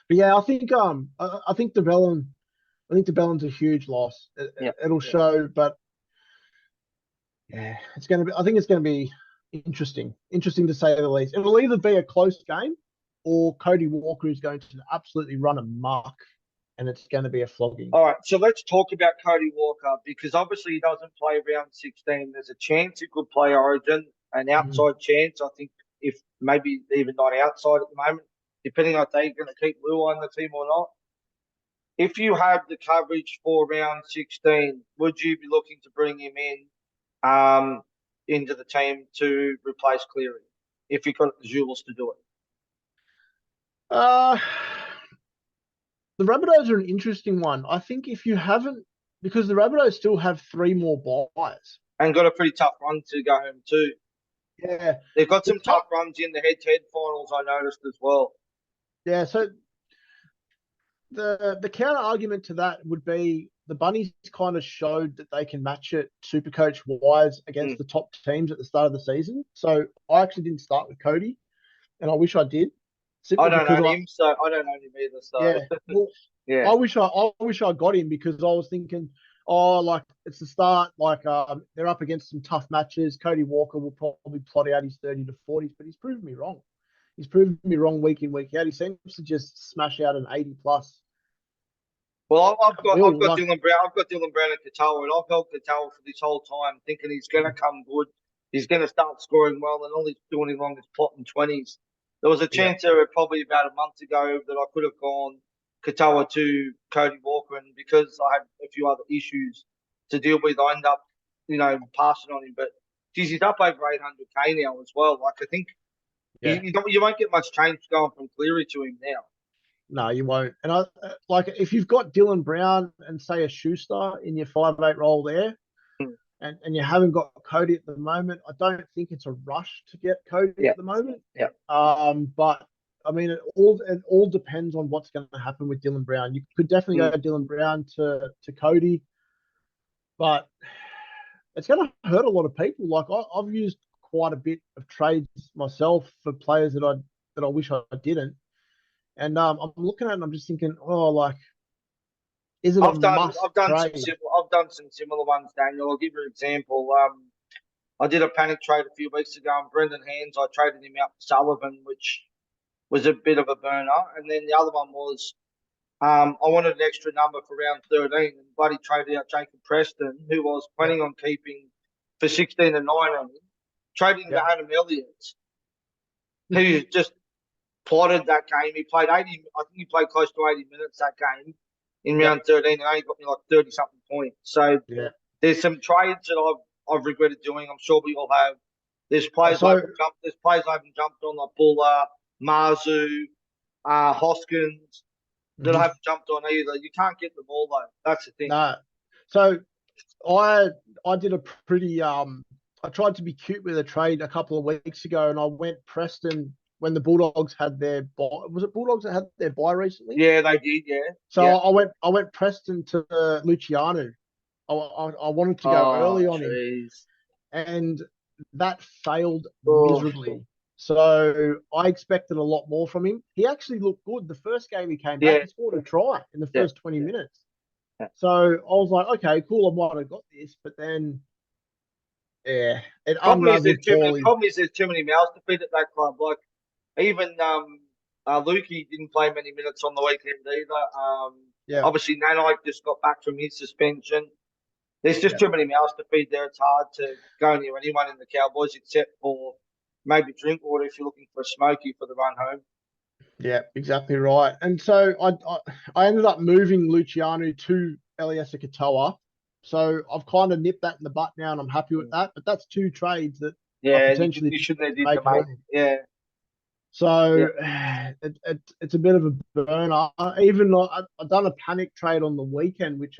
yeah, I think the Bellon's a huge loss. Yeah, It'll yeah. show, but yeah, I think it's gonna be interesting to say the least. It'll either be a close game, or Cody Walker is going to absolutely run amok, and it's going to be a flogging. All right, so let's talk about Cody Walker because obviously he doesn't play round 16. There's a chance he could play Origin, an Mm. outside chance. I think if maybe even not outside at the moment, depending on if they're going to keep Lou on the team or not. If you had the coverage for round 16, would you be looking to bring him in into the team to replace Cleary if you got the Jules to do it? Uh, the Rabbitohs are an interesting one. I think if you haven't, because the Rabbitohs still have three more buys. And got a pretty tough run to go home too. Yeah, They've got the some tough top. runs in the head-to-head finals, I noticed as well. Yeah, so the counter argument to that would be the Bunnies kind of showed that they can match it Supercoach wise against Mm. the top teams at the start of the season. So I actually didn't start with Cody, and I wish I did, I simply don't because own him, so I don't own him either. So yeah, well, yeah, I wish I got him because I was thinking, oh, like it's the start, like they're up against some tough matches. Cody Walker will probably plot out his 30 to 40s, but he's proven me wrong. He's proven me wrong week in, week out. He seems to just smash out an 80 plus well, I've at got will. I've got Like, Dylan Brown. I've got Dylan Brown and Katoa, and I've held Katoa for this whole time, thinking he's going to come good. He's going to start scoring well, and all he's doing along is plotting 20s. There was a yeah. chance there probably about a month ago that I could have gone Katoa to Cody Walker, and because I had a few other issues to deal with, I end up, passing on him. But geez, he's up over 800k now as well. Like I think Yeah, you won't get much change going from Cleary to him now. no, you won't. And I like if you've got Dylan Brown and say a Schuster in your 5'8" role there, Hmm. and you haven't got Cody at the moment, I don't think it's a rush to get Cody Yeah, at the moment. yeah. But I mean, it all depends on what's going to happen with Dylan Brown. You could definitely go Mm. Dylan Brown to Cody, but it's going to hurt a lot of people. Like I've used quite a bit of trades myself for players that I wish I didn't. And I'm looking at it and I'm just thinking, oh, like, is it a must trade? I've done some similar ones, Daniel. I'll give you an example. I did a panic trade a few weeks ago, and Brendan Hands, I traded him out for Sullivan, which was a bit of a burner. And then the other one was I wanted an extra number for round 13, and Buddy traded out Jacob Preston, who I was Yeah, planning on keeping for 16 and 19, trading to yeah, Adam Elliott, who just plotted that game. He played 80, I think he played close to 80 minutes that game in yeah, round 13, and only got me like 30 something points. So yeah. there's some trades that I've regretted doing. I'm sure we all have. There's players So I haven't jumped on like Buller, Marzu, Hoskins that I mhm, haven't jumped on either. You can't get them all though. That's the thing. no, so I I did a pretty I tried to be cute with a trade a couple of weeks ago, and I went Preston when the Bulldogs had their bye. Was it Bulldogs that had their bye recently? Yeah, they did. Yeah. So Yeah. I went Preston to Luciano. I wanted to go Oh, early on him, jeez. and that failed Oh, miserably. So I expected a lot more from him. He actually looked good. The first game he came back, yeah. he scored a try in the Yeah. first 20 minutes. Yeah. So I was like, okay, cool, I might have got this, but then yeah, it unraveled poorly. Problem is there's too many mouths to feed at that club. Like even Lukey didn't play many minutes on the weekend either. Yeah, Obviously Nanite just got back from his suspension. There's just yeah, too many mouths to feed there. It's hard to go near anyone in the Cowboys except for maybe Drinkwater if you're looking for a smoky for the run home. yeah, exactly right. And so I ended up moving Luciano to Eliesa Katoa. So I've kind of nipped that in the butt now, and I'm happy with that. But that's two trades that I Yeah, potentially you shouldn't have did the make it mate. on. Yeah, So yeah. it's a bit of a burner. Even like I done a panic trade on the weekend, which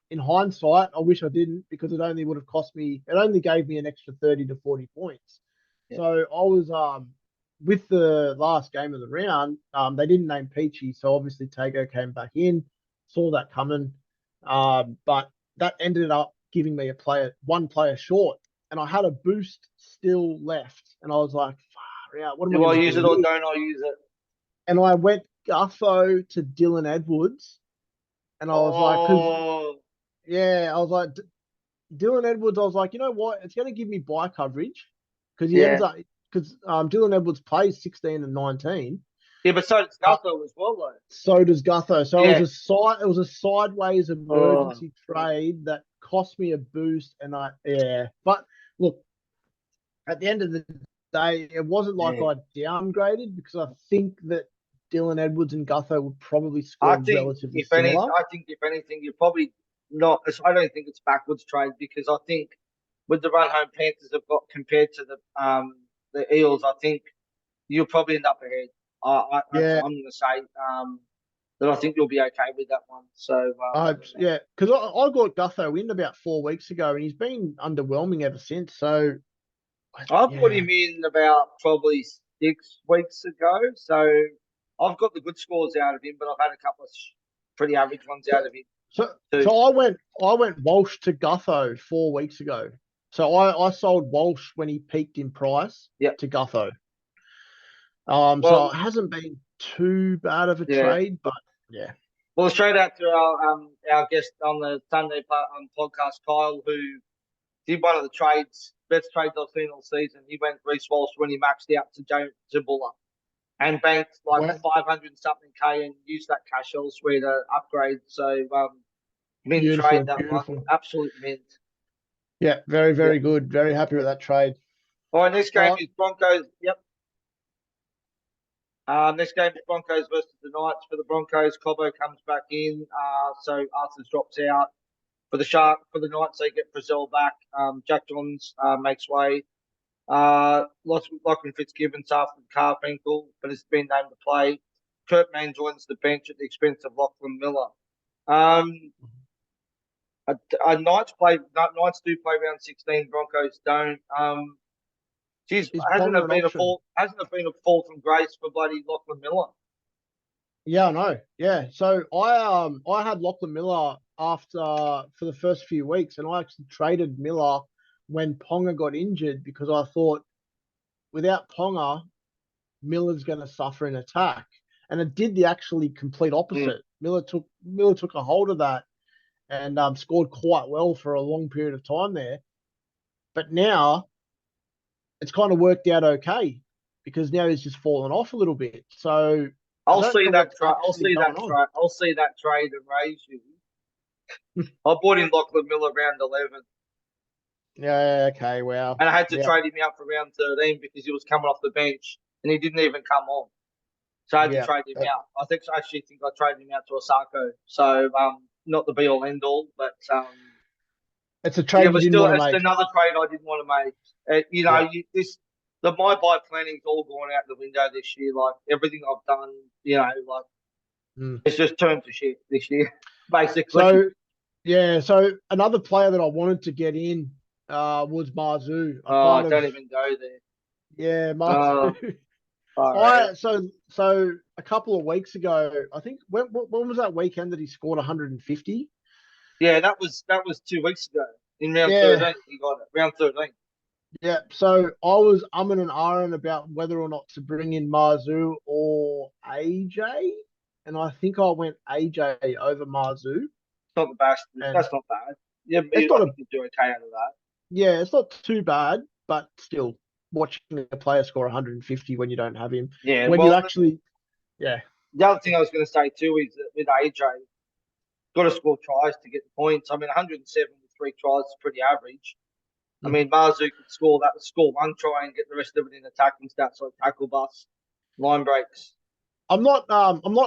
in hindsight, I wish I didn't because it only would have cost me. It only gave me an extra 30 to 40 points. Yeah. So I was with the last game of the round. They didn't name Peachy, so obviously Tago came back in. Saw that coming, but that ended up giving me one player short, and I had a boost still left, and I was like, "Far out, what am I Do I going to use do it or here?" don't I use it? And I went Gutho to Dylan Edwards, and I was like, "Cause Oh, yeah, I was like Dylan Edwards." I was like, you know what? It's going to give me buy coverage because he ends yeah. up because Dylan Edwards plays 16 and 19. Yeah, but so does Uh, Gutho as well, though. so does Gutho. So Yeah. it was a sideways Oh, emergency trade that cost me a boost, and yeah. But look, at the end of the day, it wasn't like yeah. I downgraded because I think that Dylan Edwards and Gutho would probably I score think relatively similar. if anything, you're probably not. I don't think it's backwards trade because I think with the run home Panthers have got compared to the Eels, I think you'll probably end up ahead. Yeah, I'm going to say that I think you'll be okay with that one. So yeah, because I got Gutho in about 4 weeks ago, and he's been underwhelming ever since. So I put yeah, him in about probably 6 weeks ago. So I've got the good scores out of him, but I've had a couple of pretty average ones so out of him too. so I went Walsh to Gutho 4 weeks ago. So I sold Walsh when he peaked in price Yeah. to Gutho. So Well, it hasn't been too bad of a yeah. trade, but yeah, Well, straight out to our guest on the Sunday podcast, Kyle, who did one of the best trades I've seen all season. He went Reece Walsh when he maxed out to Jabula and banked like well, 500 and something K and used that cash elsewhere to upgrade. So, mint trade beautiful, that one. beautiful. Absolute mint. Yeah, very, Yeah. very good. Very happy with that trade. All right, next game All right, is Broncos. Yep. Next game is Broncos versus the Knights. For the Broncos, Cobbo comes back in. So Arthur drops out. For the Knights, they get Brazil back. Jack Johns makes way. Lachlan Fitzgibbon's after the calf ankle, but has been named to play. Kurt Mann joins the bench at the expense of Lachlan Miller. Knights do play round 16. Broncos don't. Geez, is Ponga an option? hasn't it been a fall from grace for bloody Lachlan Miller? Yeah, I know. Yeah. So I had Lachlan Miller after for the first few weeks, and I actually traded Miller when Ponga got injured because I thought without Ponga, Miller's going to suffer in attack, and it did the actually complete Mm. opposite. Miller took a hold of that and scored quite well for a long period of time there. But now it's kind of worked out okay because now he's just fallen off a little bit. So I I'll don't see know that what's trade. actually going on. I'll see that trade and raise you. I bought in Lachlan Miller round 11, Yeah, okay, wow. and I had to Yeah, trade him out for round 13 because he was coming off the bench and he didn't even come on. So I had to yeah. trade him out. I actually think I traded him out to Osako. So not the be all end all, but It's a yeah, trade you but didn't still, want to it's make. another trade I didn't want to make. Yeah. The my buy planning's all gone out the window this year. Like everything I've done, like Mm. it's just turned to shit this year, basically. So yeah, so another player that I wanted to get in was Marzu. I Oh, kind of don't even go there. Yeah, Uh, Marzu. all right. So a couple of weeks ago, I think when was that weekend that he scored 150? Yeah, that was 2 weeks ago in round Yeah, 13. He got it. Round 13. yeah. So I was umming and ahhing about whether or not to bring in Marzu or AJ, and I think I went AJ over Marzu, It's not the best. and That's not bad. Yeah, it's I not a think you do okay out of that. yeah, it's not too bad, but still watching a player score 150 when you don't have him, Yeah. when you Well, actually yeah, the other thing I was going to say too is that with AJ, got to score tries to get the points. I mean, 173 tries is pretty average. I mm. mean, Marzu could score one try and get the rest of it in attacking stats like tackle bust, line breaks. I'm not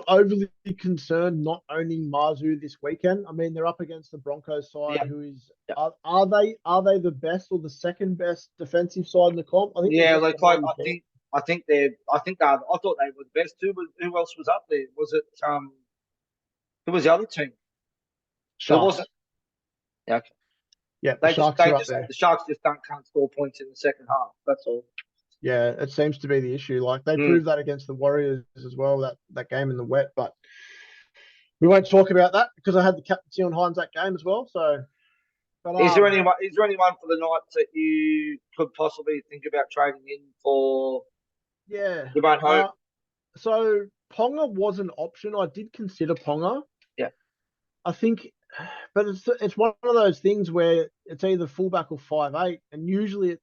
overly concerned not owning Marzu this weekend. I mean, they're up against the Broncos side, Yeah, who is yeah, are they the best or the second best defensive side in the comp? I think they're yeah. just Like I behind the Cam. think they. I thought they were the best too. But who else was up there? Was it who was the other team? There Sharks. wasn't. Yeah, okay. Yeah, the Sharks are up there. The Sharks just can't score points in the second half. That's all. Yeah, it seems to be the issue. Like they Mm. proved that against the Warriors as well, that game in the wet. But we won't talk about that because I had the captaincy on Hines that game as well. So, but Is there anyone for the Knights that you could possibly think about trading in for yeah. the run home? So Ponga was an option. I did consider Ponga. Yeah. I think, but it's one of those things where it's either fullback or 5'8", and usually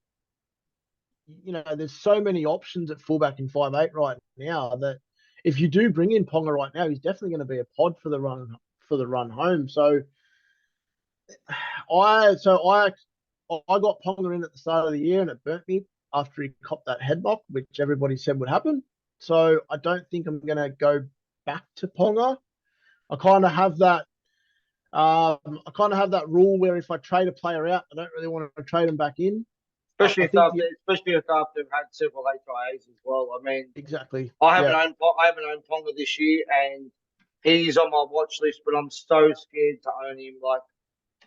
there's so many options at fullback in 5'8" right now that if you do bring in Ponga right now, he's definitely going to be a pod for the run home. So I got Ponga in at the start of the year and it burnt me after he copped that headlock, which everybody said would happen. So I don't think I'm going to go back to Ponga. I kind of have that. I kind of have that rule where if I trade a player out, I don't really want to trade them back in. I think Especially if after they've had several HIAs as well. I mean, exactly. Yeah, I haven't owned Ponga this year, and he's on my watch list, but I'm so scared to own him. Like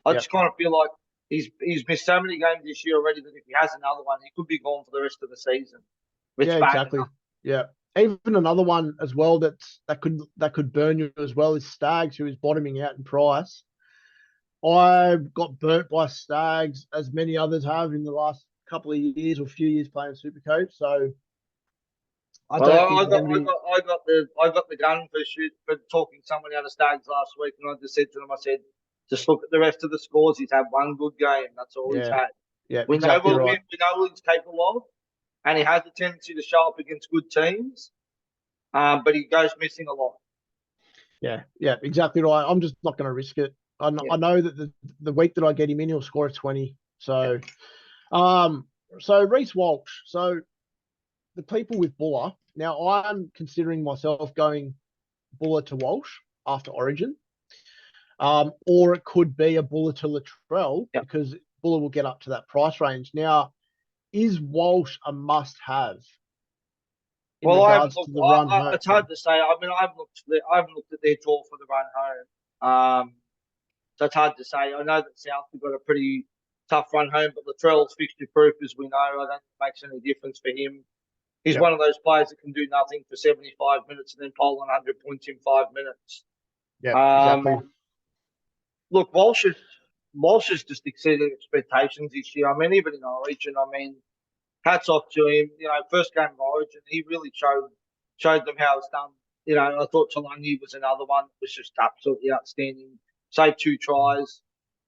I yeah, just kind of feel like he's missed so many games this year already that if he has another one, he could be gone for the rest of the season. It's yeah, bad exactly. enough. Yeah. Even another one as well that could burn you as well is Stags, who is bottoming out in price. I got burnt by Stags, as many others have in the last couple of years or few years playing Supercoach. So I Well, don't think I'm going to be. I got the gun for talking someone out of Stags last week, and I just said to them, I said, just look at the rest of the scores. He's had one good game. That's all he's Yeah, had. yeah, We know exactly right. we know what he's capable of, and he has a tendency to show up against good teams. But he goes missing a lot. Yeah, yeah, exactly right. I'm just not going to risk it. Yeah, I know that the week that I get him in, he'll score a 20. yeah. Um, so Reece Walsh. So the people with Buller. Now I'm considering myself going Buller to Walsh after Origin. Or it could be a Buller to Latrell Yeah. because Buller will get up to that price range. Now, is Walsh a must-have in Well, I haven't regards to looked. the run It's hard home? to say. I mean, I haven't looked at their draw for the run home. So it's hard to say. I know that South have got a pretty tough run home, but Latrell's fixture proof, as we know. I don't think it makes any difference for him. He's Yep. one of those players that can do nothing for 75 minutes and then pole 100 points in 5 minutes. Yep. Exactly. Um, Look, Walsh has just exceeded expectations this year. I mean, even in Origin, I mean, hats off to him. You know, first game of Origin, he really showed them how it's done. You know, I thought Talangi was another one that was just absolutely outstanding. Saved 2 tries.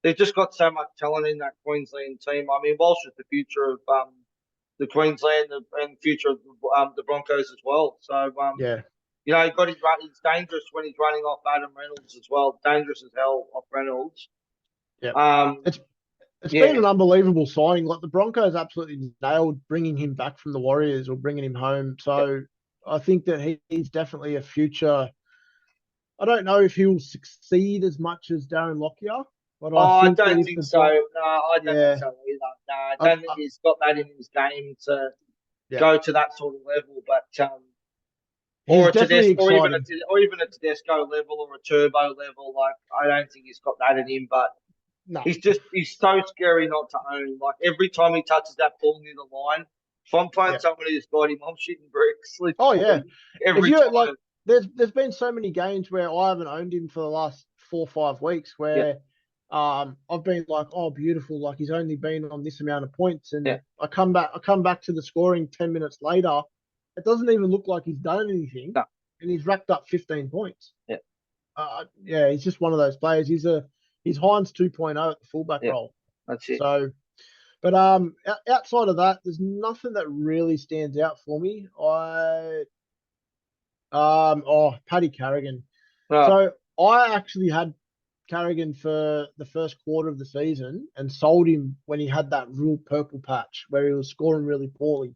They've just got so much talent in that Queensland team. I mean, Walsh is the future of the Queensland and future of the Broncos as well. So, Yeah. you know, he's dangerous when he's running off Adam Reynolds as well. Dangerous as hell off Reynolds. Yep. Um, It's been yeah. an unbelievable signing. Like the Broncos absolutely nailed bringing him back from the Warriors or bringing him home. So I think that he's definitely a future. I don't know if he'll succeed as much as Darren Lockyer, but Oh, I I think that don't if think the so. No, I don't think yeah, so either. No, I I, don't think he's got that in his game to yeah, go to that sort of level. But he's definitely exciting. Or even a Tedesco level or a Turbo level. Like I don't think he's got that in him. But No, he's so scary not to own. Like every time he touches that ball near the line, If I'm playing Yeah. someone who's got him, I'm shitting bricks Oh yeah. literally If every you like, time. there's been so many games where I haven't owned him for the last 4 or 5 weeks Yeah, where I've been like, oh beautiful, like he's only been on this amount of points, yeah, and I come back to the scoring 10 minutes later, it doesn't even look like he's done anything, no, and he's racked up 15 points. yeah, Yeah, he's just one of those players. He's Hines 2.0 at the fullback yeah. role. That's it. So, but outside of that, there's nothing that really stands out for me. Paddy Carrigan. No, So I actually had Carrigan for the first quarter of the season and sold him when he had that real purple patch where he was scoring really poorly.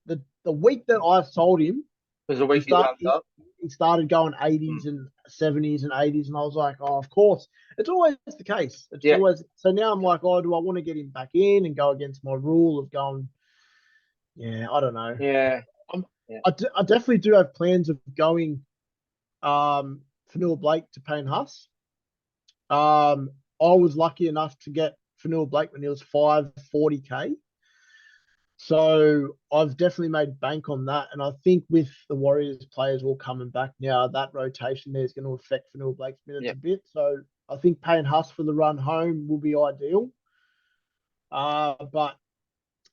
The week that I sold him, there's a he week he start runs up. he started going Mm. 80s and 70s and 80s, and I was like, oh, of course. It's always the case. It's Yeah, always so now I'm like, oh, do I want to get him back in and go against my rule of going? Yeah, I don't know. yeah, I'm, yeah, I definitely do have plans of going Fanua Blake to Payne Huss. I was lucky enough to get Fanua Blake when he was 540k. So I've definitely made bank on that. And I think with the Warriors players all coming back now, that rotation there is going to affect Fanua Blake's minutes yeah. a bit. So I think Payne Huss for the run home will be ideal. But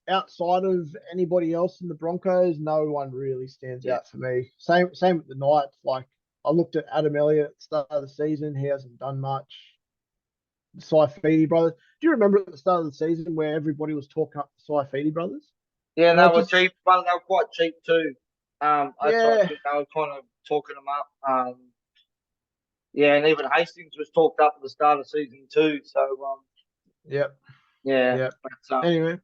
outside of anybody else in the Broncos, no one really stands Yeah. out for me. Same with the Knights. Like I looked at Adam Elliott at the start of the season. He hasn't done much. The Saifidi brothers. Do you remember at the start of the season where everybody was talking up the Saifidi brothers? Yeah, and And they I were just cheap, but they were quite cheap too. That's what I yeah, think they were kind of talking them up. Yeah, and even Hastings was talked up at the start of season two. So, yep, yeah. yep. But, Anyway,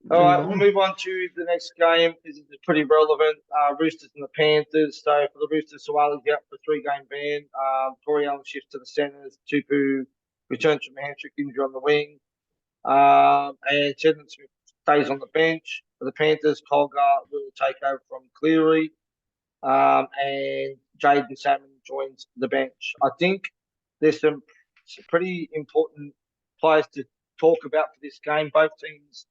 all moving right, we'll on. move on to the next game. This is pretty relevant. Roosters and the Panthers. So for the Roosters, Sawali's out for 3 game ban. Corey Allen shifts to the centres. Tupu returns from a hamstring injury on the wing. And Shedden Smith stays on the bench. For the Panthers, Colgar will take over from Cleary. And Jaden Salmon joins the bench. I think there's some pretty important players to talk about for this game. Both teams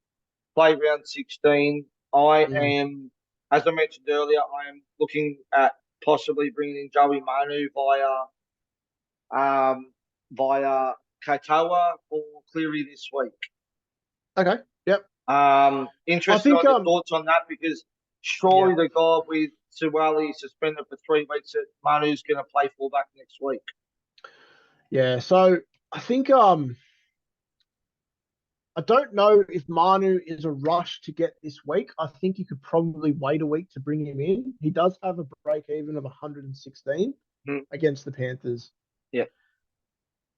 play round 16. I Mm. am, as I mentioned earlier, I am looking at possibly bringing in Joey Manu um, via Katoa or Cleary this week. Okay. Yep. I Interested think on your thoughts on that because yeah. surely the guy with Suwali suspended for 3 weeks that Manu's going to play fullback next week. Yeah. So I think I don't know if Manu is a rush to get this week. I think you could probably wait a week to bring him in. He does have a break even of 116 Hmm. against the Panthers. Yeah.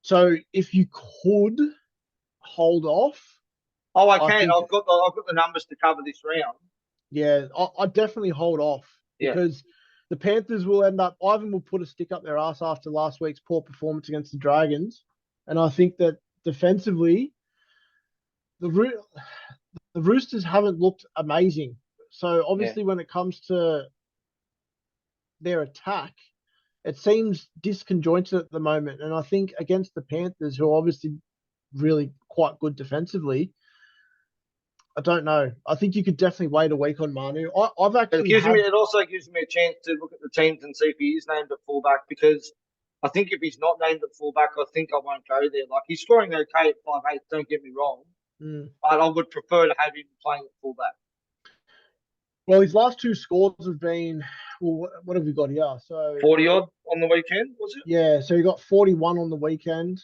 So if you could hold off, Oh, I I can. think I've got the numbers to cover this round. yeah, I'd definitely hold off Yeah. because the Panthers will end up. Ivan will put a stick up their ass after last week's poor performance against the Dragons, and I think that defensively, the the Roosters haven't looked amazing. So Yeah. obviously, when it comes to their attack, it seems disconjointed at the moment. And I think against the Panthers, who are obviously really quite good defensively, I don't know. I think you could definitely wait a week on Manu. I've It actually gives me. had It also gives me a chance to look at the teams and see if he is named at fullback because I think if he's not named at fullback, I think I won't go there. Like he's scoring okay at 5'8". Don't get me wrong, mm, but I would prefer to have him playing at fullback. well, his last two scores have been well. What have we got here? So 40 odd on the weekend, was it? yeah, so he got 41 on the weekend.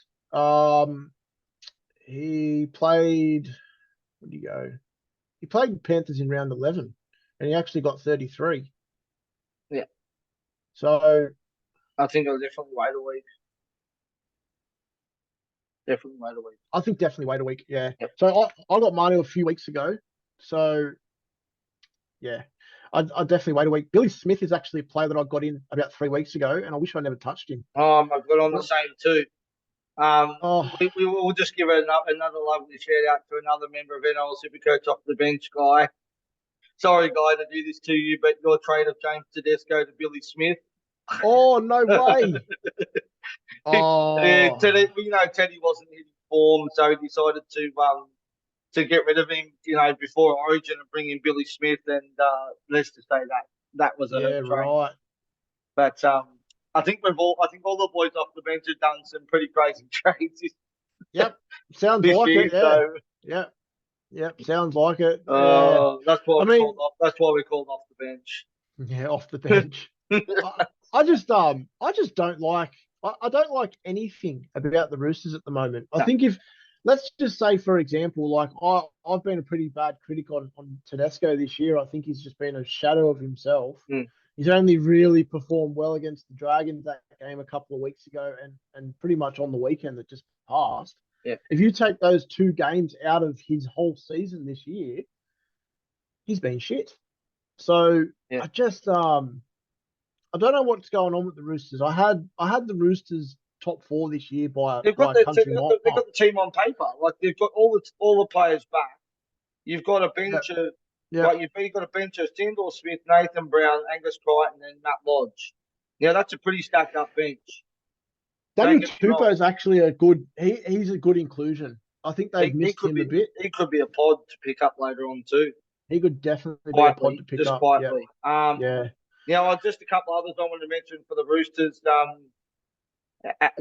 He played. Where did he go? He played Panthers in round 11, and he actually got 33. Yeah, So I think I'll definitely wait a week. Definitely wait a week. I think definitely wait a week. Yeah. Yep. So I got Manu a few weeks ago. So yeah, I definitely wait a week. Billy Smith is actually a player that I got in about 3 weeks ago, and I wish I never touched him. I've got on the same too. Oh, We will just give another lovely shout out to another member of NRL Supercoach off the bench, Guy. Sorry, Guy, to do this to you, but your trade of James Tedesco to Billy Smith. oh no way. Yeah, Oh, Teddy, Teddy wasn't in form, so he decided to to get rid of him, before Origin and bring in Billy Smith, and let's just say that was a Yeah, hurt train. right. But I think all the boys off the bench have done some pretty crazy trades Yep. Sounds this like year. it. Yeah. So Yep. Yep. Sounds like it. Yeah. that's why I we mean, called off. That's why we called off the bench. yeah, off the bench. I just don't like. I don't like anything about the Roosters at the moment. I No. think if let's just say, for example, like I've been a pretty bad critic on Tedesco this year. I think he's just been a shadow of himself. Mm. He's only really performed well against the Dragons that game a couple of weeks ago, and pretty much on the weekend that just passed. Yeah. If you take those two games out of his whole season this year, he's been shit. So Yeah. I don't know what's going on with the Roosters. I had the Roosters top four this year by They've got a country mile. they've got the team on paper. Like they've got all the players back. You've got a Yep. bench of Yep. you've got a bench of Stindor Smith, Nathan Brown, Angus Crichton, and Matt Lodge. Yeah, that's a pretty stacked up bench. Daniel Don't get me wrong. Tupou is actually a good. He's a good inclusion. I think they've missed him a bit. He could be a pod to pick up later on too. He could definitely be a pod to pick just up. quietly. Yeah. Just a couple others I wanted to mention for the Roosters.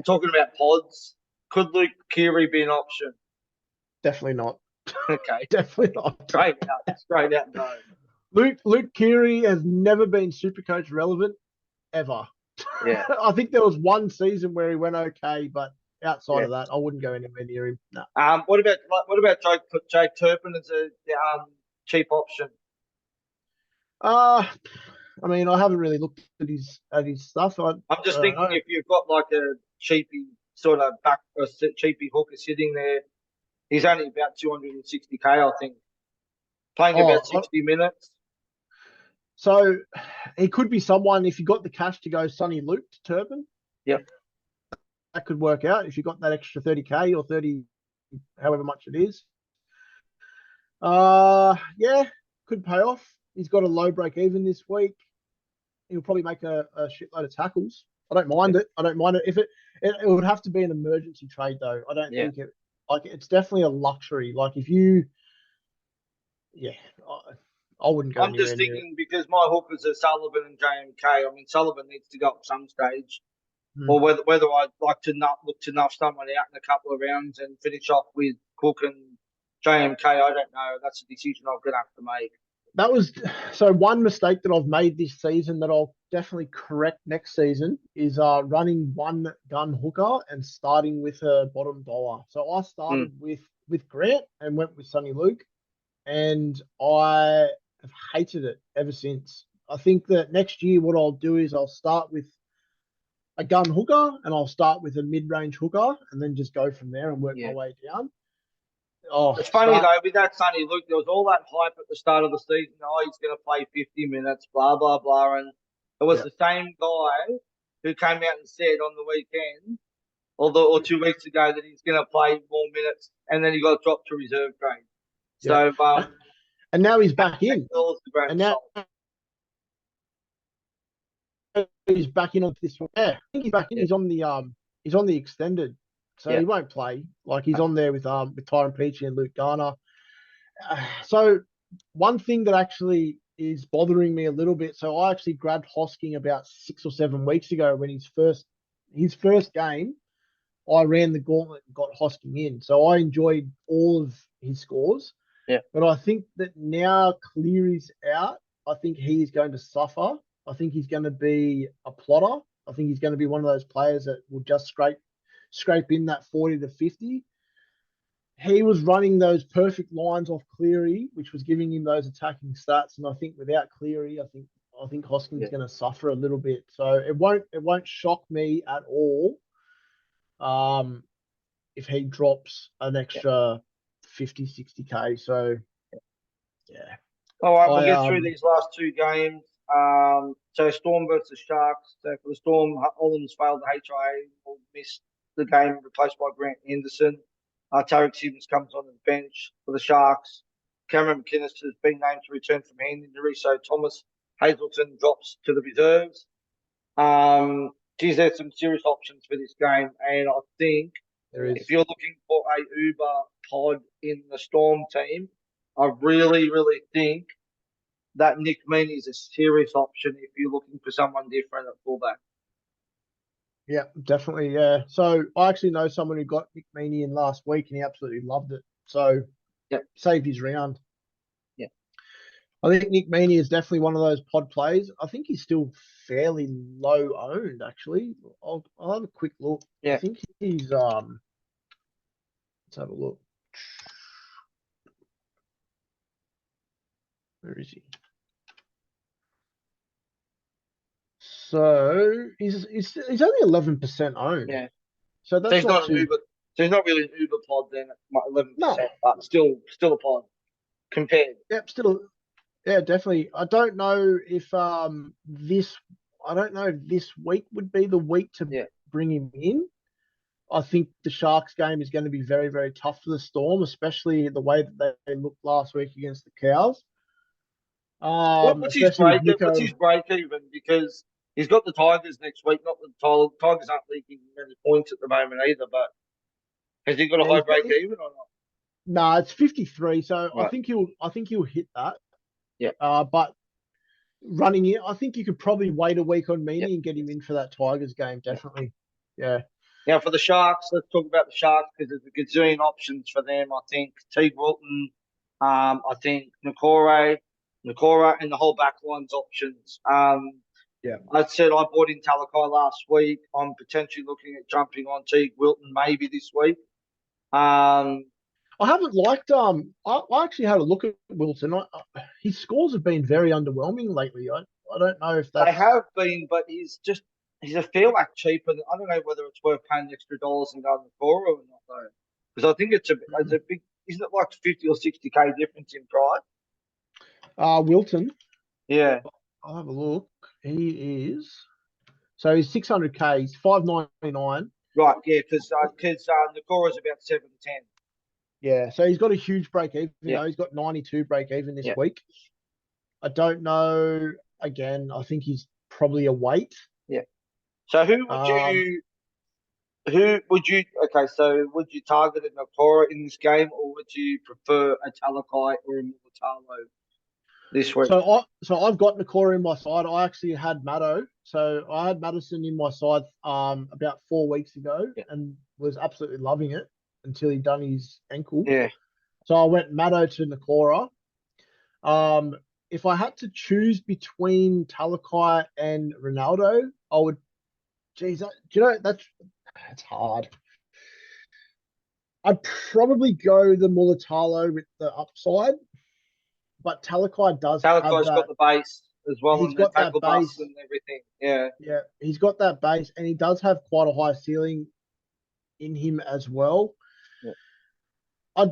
Talking about pods, could Luke Keary be an option? Definitely not. Okay, Definitely not. straight out, no. Luke Keary has never been Supercoach relevant ever. Yeah. I think there was one season where he went okay, but outside of that, I wouldn't go anywhere near him. No. What about Jake Turpin as a cheap option? I mean, I haven't really looked at his stuff. I'm just thinking if you've got like a cheapy sort of cheapy hooker sitting there, he's only about 260k, I think, playing about 60 minutes. So he could be someone if you got the cash to go Sonny Luke to Turpin. Yep. That could work out if you got that extra 30k or 30, however much it is. Yeah, could pay off. He's got a low break even this week. He'll probably make a shitload of tackles. I don't mind it. I don't mind it. If it would have to be an emergency trade though. I don't think it's definitely a luxury. Like if you, I wouldn't go. I'm just thinking because my hookers are Sullivan and JMK. I mean, Sullivan needs to go up some stage, or whether I'd like to look to nuff someone out in a couple of rounds and finish off with Cook and JMK. I don't know. That's a decision I'm going to have to make. That was so one mistake that I've made this season that I'll definitely correct next season is running one gun hooker and starting with a bottom dollar. So I started with Grant and went with Sonny Luke, and I have hated it ever since. I think that next year what I'll do is I'll start with a gun hooker and I'll start with a mid-range hooker and then just go from there and work my way down. Oh, it's funny though with that Sonny Luke, there was all that hype at the start of the season. Oh, he's going to play 50 minutes, blah blah blah, and it was the same guy who came out and said on the weekend, or 2 weeks ago, that he's going to play more minutes, and then he got dropped to reserve grade. So, and now he's back in, and now he's back in on this one. Yeah, I think he's back in. He's on the extended. So he won't play. Like he's on there with Tyron Peachy and Luke Garner. So one thing that actually is bothering me a little bit. So I actually grabbed Hosking about 6 or 7 weeks ago when his first game. I ran the gauntlet and got Hosking in. So I enjoyed all of his scores. Yeah. But I think that now Cleary's out, I think he's going to suffer. I think he's going to be a plotter. I think he's going to be one of those players that will just scrape in that 40 to 50. He was running those perfect lines off Cleary, which was giving him those attacking stats. And I think without Cleary, I think Hoskins going to suffer a little bit. So it won't shock me at all if he drops an extra 50, 60k. So all right, we'll get through these last two games. So Storm versus Sharks. So for the Storm, Holland's failed the HIA, will miss the game, replaced by Grant Henderson. Tarek Simmons comes on the bench for the Sharks. Cameron McInnes has been named to return from hand injury, so Thomas Hazelton drops to the reserves. There's some serious options for this game, and I think if you're looking for a Uber pod in the Storm team, I really, really think that Nick Meaney is a serious option if you're looking for someone different at fullback. Yeah, definitely. Yeah. So I actually know someone who got Nick Meaney in last week and he absolutely loved it. So Yep. saved his round. Yeah. I think Nick Meaney is definitely one of those pod plays. I think he's still fairly low owned, actually. I'll have a quick look. I Yeah. think he's let's have a look. Where is he? So he's only 11% owned. Yeah. So So that's he's not not an too. Uber. So he's not really an Uber pod then at No. 11%, but still a pod compared. Yep. Still. Yeah, definitely. I don't know if this week would be the week to Yeah. bring him in. I think the Sharks game is going to be very, very tough for the Storm, especially the way that they looked last week against the Cows. What's his Especially with break? What's Nico. his break even? Because he's got the Tigers next week. Not the Tigers aren't leaking many points at the moment either. But has he got a Yeah, high break even or not? no, it's 53, so Right. I think he'll hit that. Yeah. But running it, I think you could probably wait a week on Yeah. Meany and get him in for that Tigers game. Yeah. Definitely. Yeah. Now for the Sharks, let's talk about the Sharks because there's a gazillion options for them. I think Teague Wilton, I think Nakora, and the whole back line's options. Yeah. I said I bought in Talakai last week. I'm potentially looking at jumping on Teague Wilton maybe this week. Um, I haven't liked I actually had a look at Wilson. His scores have been very underwhelming lately. I don't know if they that's have been, but he's a feel like cheaper. I don't know whether it's worth paying the extra dollars and going to Cora or not though, because I think it's a big. Isn't it like 50 or 60K difference in price? Wilton. Yeah. I'll have a look. He is he's 600K, he's 599. Right, yeah, because Nakora's about 7 to 10. Yeah, so he's got a huge break even Yeah, though. He's got 92 break even this yeah, week. I don't know. Again, I think he's probably a wait. yeah. So Um, okay, so would you target a Nakora in this game or would you prefer a Talakai or a Mulatalo this week? so I've got Nakora in my side. I actually had Maddo. So I had Madison in my side about 4 weeks ago Yeah, and was absolutely loving it until he done his ankle. yeah. So I went Maddo to Nakora. If I had to choose between Talakai and Ronaldo, I would. Geez, do you know that's hard. I'd probably go the Mulatalo with the upside, but Talakai does have Talakai's got that. the base as well He's and the got that tackle bust base. and everything. Yeah, Yeah, he's got that base, and he does have quite a high ceiling in him as well. yeah, I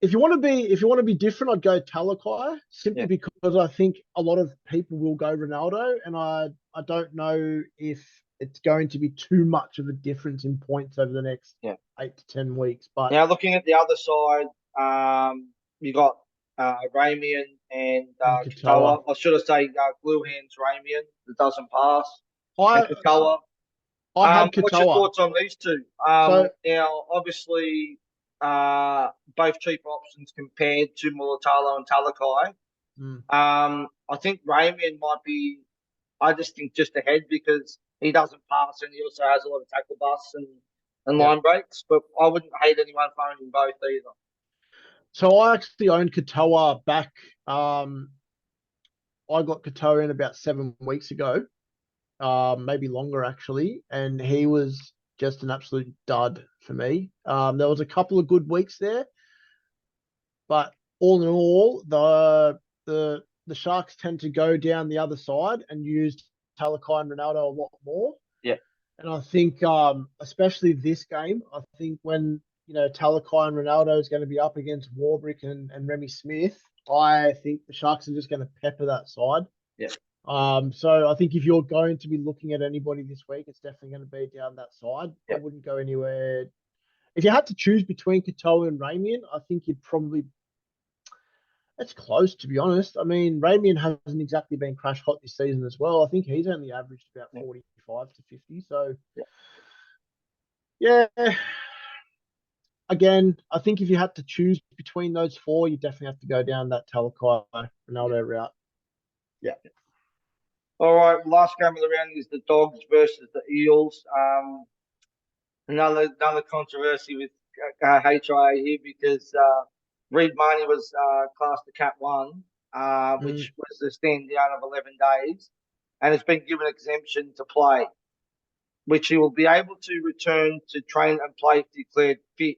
if you want to be different, I'd go Talakai simply yeah, because I think a lot of people will go Ronaldo, and I don't know if it's going to be too much of a difference in points over the next yeah. 8 to 10 weeks. But Now looking at the other side, you got Ramian and and Katoa, Katoa. I should have said glue hands Ramian that doesn't pass and I Katoa. I had What's your Katoa. thoughts on these two? So Now, obviously, both cheap options compared to Mulatalo and Talakai. mm, I think Ramian might be, I just think, just ahead because he doesn't pass and he also has a lot of tackle busts and yeah. line breaks. But I wouldn't hate anyone phoning both either. So I actually owned Katoa back. I got Katoa in about 7 weeks ago, maybe longer actually, and he was just an absolute dud for me. There was a couple of good weeks there, but all in all, the Sharks tend to go down the other side and use Talakai and Ronaldo a lot more. Yeah, And I think, especially this game, I think when Talakai and Ronaldo is going to be up against Warbrick and Remy Smith, I think the Sharks are just going to pepper that side. yeah, So I think if you're going to be looking at anybody this week, it's definitely going to be down that side. I yeah. wouldn't go anywhere. If you had to choose between Katoa and Ramian, I think you'd probably. It's close, to be honest. I mean, Ramian hasn't exactly been crash hot this season as well. I think he's only averaged about Yeah. 45 to 50. So, Yeah. yeah, again, I think if you had to choose between those four, you definitely have to go down that Talakai Ronaldo route. Yeah. All right. Last game of the round is the Dogs versus the Eels. Another controversy with HIA here because Reid Marnie was classed the Cat 1, Mm, which was the stand down of 11 days, and has been given exemption to play, which he will be able to return to train and play if declared fit,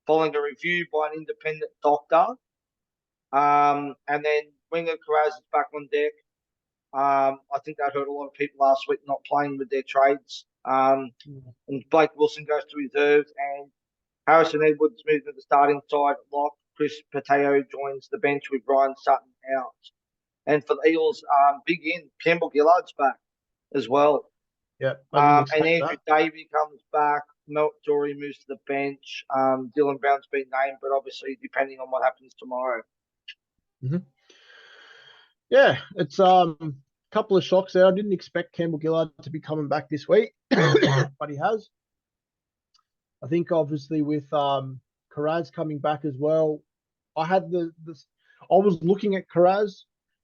following a review by an independent doctor. And then Winger Carraz is back on deck. I think that hurt a lot of people last week not playing with their trades. And Blake Wilson goes to reserves, and Harrison Edwards moves to the starting side at lock. Chris Pateo joins the bench with Brian Sutton out. And for the Eels, big in, Campbell Gillard's back as well. yeah, I didn't expect And Andrew that. Davey comes back. Melt Dory moves to the bench. Dylan Brown's been named, but obviously depending on what happens tomorrow. Mm-hmm. Yeah, it's a couple of shocks there. I didn't expect Campbell Gillard to be coming back this week, but he has. I think obviously with Carraz coming back as well, I had I was looking at Carraz,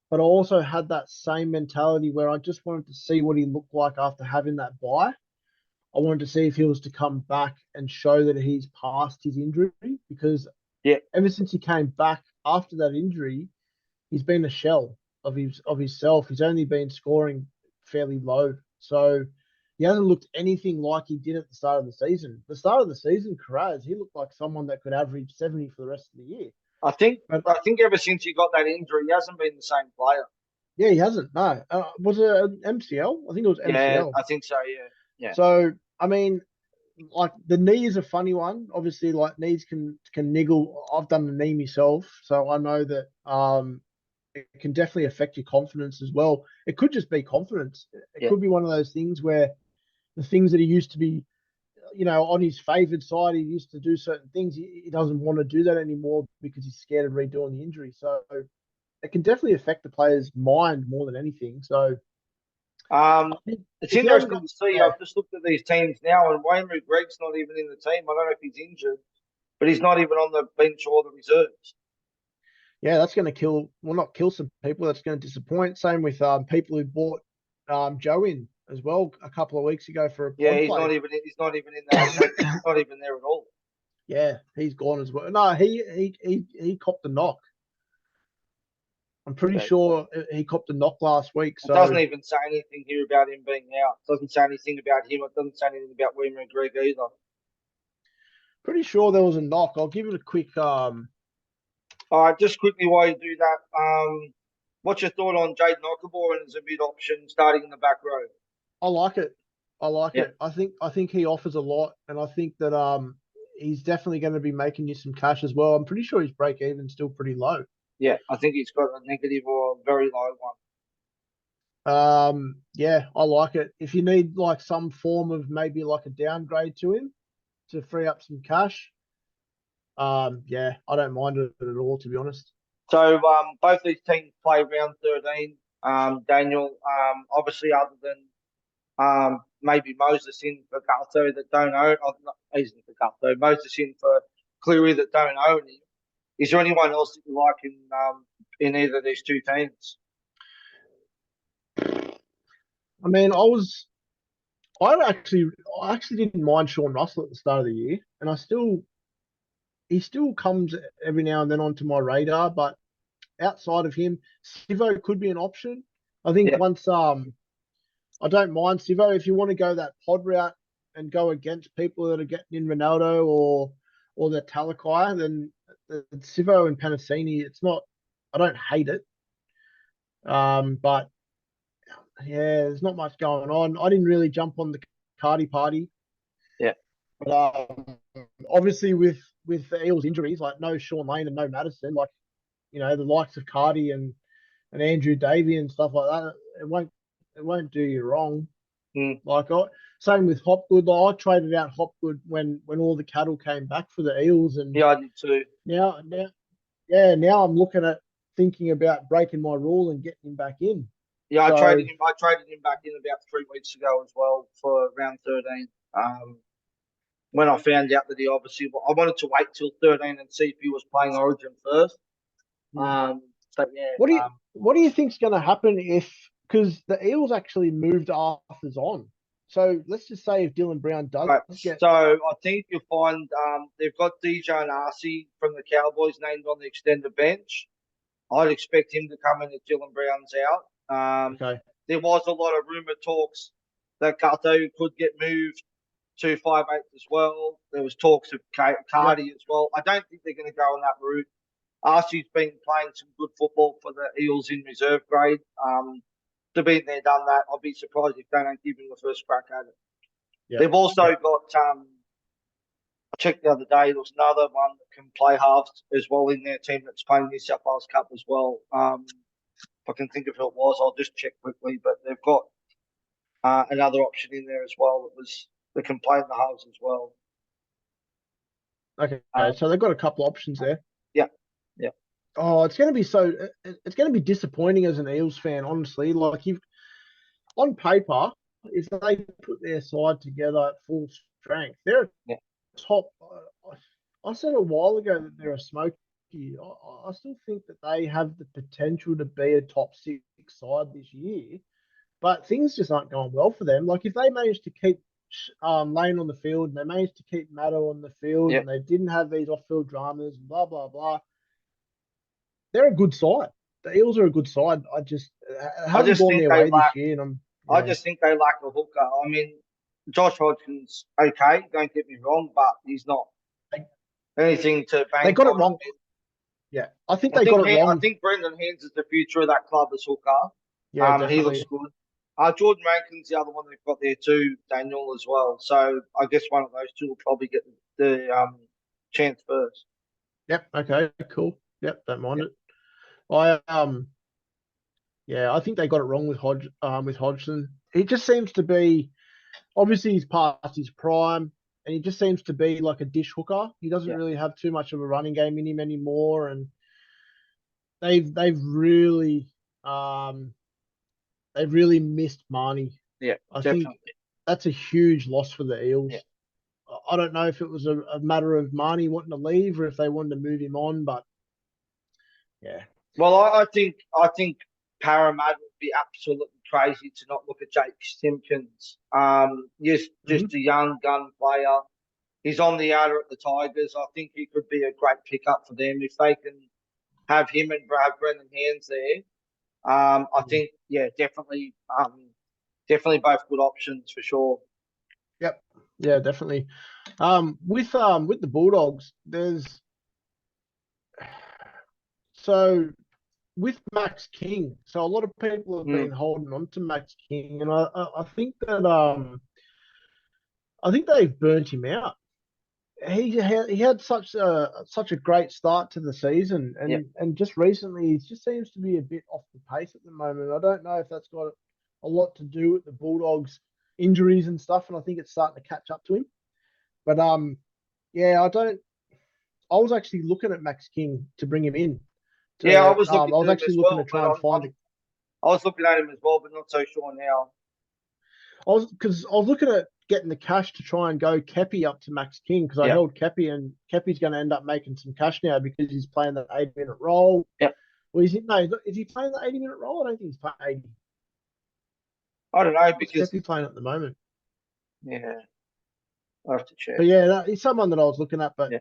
but I also had that same mentality where I just wanted to see what he looked like after having that bye. I wanted to see if he was to come back and show that he's past his injury because Yeah, ever since he came back after that injury, he's been a shell of himself. He's only been scoring fairly low. So he hasn't looked anything like he did at the start of the season. The start of the season, Carraz, he looked like someone that could average 70 for the rest of the year. I think But I think ever since he got that injury, he hasn't been the same player. yeah, he hasn't. No. Was it an MCL? I think it was Yeah, MCL. I think so. Yeah, yeah, So, I mean, like the knee is a funny one. Obviously, like knees can niggle. I've done the knee myself, so I know that it can definitely affect your confidence as well. It could just be confidence. It yeah. could be one of those things where the things that he used to be, on his favoured side, he used to do certain things. He doesn't want to do that anymore because he's scared of redoing the injury. So it can definitely affect the player's mind more than anything. So Um, I think it's if you haven't interesting got, to see. yeah, I've just looked at these teams now, and Wayne Greg's not even in the team. I don't know if he's injured, but he's not even on the bench or the reserves. yeah, that's going to not kill some people. That's going to disappoint. Same with people who bought Joe in as well a couple of weeks ago for a Yeah, pod play. he's not even in that. He's not even there at all. Yeah, he's gone as well. No, he copped a knock. I'm pretty Okay. sure he copped a knock last week. It So doesn't even say anything here about him being out. It doesn't say anything about him. It doesn't say anything about Wayne Greg either. pretty sure there was a knock. I'll give it a quick All right, just quickly while you do that, what's your thought on Jade Knockabore as a mid option starting in the back row? I like it. I like Yeah, it. I think he offers a lot, and I think that he's definitely going to be making you some cash as well. I'm pretty sure his break even's still pretty low. yeah. I think he's got a negative or a very low one. Yeah, I like it. If you need like some form of maybe like a downgrade to him to free up some cash, yeah, I don't mind it at all, to be honest. So both these teams play round 13. Daniel, obviously, other than maybe Moses in for Gutho that don't own, he's in for Gutho, Moses in for Cleary that don't own him. Is there anyone else that you like in either of these two teams? I mean, I actually didn't mind Sean Russell at the start of the year, and he still comes every now and then onto my radar. But outside of him, Sivo could be an option. I think Yeah, once I don't mind Sivo if you want to go that pod route and go against people that are getting in Ronaldo or the Talakai, then Sivo and Panasini, it's not. I don't hate it, but yeah, there's not much going on. I didn't really jump on the Cardi party, yeah. but obviously with the Eels injuries, like no Sean Lane and no Madison, like the likes of Cardi and Andrew Davey and stuff like that, it won't do you wrong. Mm. Like same with Hopgood. Like I traded out Hopgood when all the cattle came back for the Eels, and Yeah, I did too. now I'm looking at thinking about breaking my rule and getting him back in. Yeah, So I traded him back in about 3 weeks ago as well for round 13. when I found out that he obviously, I wanted to wait till 13 and see if he was playing Origin first. Hmm. So yeah, What do you think's going to happen if, because the Eels actually moved Arthurs on? So let's just say if Dylan Brown does right. get, So I think you'll find they've got DJ and RC from the Cowboys named on the extended bench. I'd expect him to come in if Dylan Brown's out. okay, There was a lot of rumour talks that Gato could get moved to 5'8" as well. There was talks of yep, Cardi as well. I don't think they're going to go on that route. RC's been playing some good football for the Eels in reserve grade. To be there, done that. I'll be surprised if they don't give him the first crack at it. yep, They've also yep, got. I checked the other day. There was another one that can play halves as well in their team that's playing New South Wales Cup as well. If I can think of who it was, I'll just check quickly. But they've got another option in there as well that can play in the halves as well. okay. Um, So they've got a couple options there. yeah, yeah, Oh, it's going to be it's going to be disappointing as an Eels fan, honestly. Like you've on paper, if they put their side together at full strength, they're yeah. top. I said a while ago that they're a smoky. I still think that they have the potential to be a top six side this year, but things just aren't going well for them. Like if they manage to keep Lane on the field, and they managed to keep Matto on the field, Yeah. and they didn't have these off-field dramas, and blah blah blah. They're a good side. The Eels are a good side. I just I haven't just gone think their they way lack. this year, and I'm I yeah. just think they lack a hooker. I mean, Josh Hodgson's okay. Don't get me wrong, but he's not They, anything to they bank got it on. wrong. Yeah, I think I they got think it I wrong. think Brendan Haynes is the future of that club as hooker. Yeah, He looks definitely. good. Jordan Rankin's the other one they've got there too, Daniel as well. So I guess one of those two will probably get the chance first. Yep. Okay. Cool. Yep. Don't mind Yeah, it. I Yeah, I think they got it wrong with Hodgson. He just seems to be obviously he's past his prime, and he just seems to be like a dish hooker. He doesn't yeah, really have too much of a running game in him anymore, and they've really um they've really missed Marnie. yeah, I think definitely. that's a huge loss for the Yeah. Eels. I don't know if it was a matter of Marnie wanting to leave or if they wanted to move him on, but yeah. Well, I think Parramatta would be absolutely crazy to not look at Jake Simpkins. Just Hmm. a young gun player. He's on the outer at the Tigers. I think he could be a great pickup for them if they can have him and Brad Brendan Hands there. I think yeah, definitely both good options for sure. Yep. Yeah, definitely. With the Bulldogs, there's so with Max King, so a lot of people have Mm, been holding on to Max King, and I think that I think they've burnt him out. He had such a great start to the season, yeah. and just recently he just seems to be a bit off the pace at the moment. I don't know if that's got a lot to do with the Bulldogs injuries and stuff, and I think it's starting to catch up to him. But yeah, I don't. I was actually looking at Max King to bring him in. Yeah, I To was I looking was at him actually as looking to well, but try and find a. I was looking at him as well, but not so sure now. I was looking at getting the cash to try and go Kepi up to Max King because I Yeah, held Kepi and Kepi's going to end up making some cash now because he's playing that 8 minute role. yeah. Well, is he no? Is he playing the 80 minute role? I don't think he's playing 80. I don't know What's because Kepi playing at the moment? yeah, I have to check. But yeah, he's someone that I was looking at, but Yeah,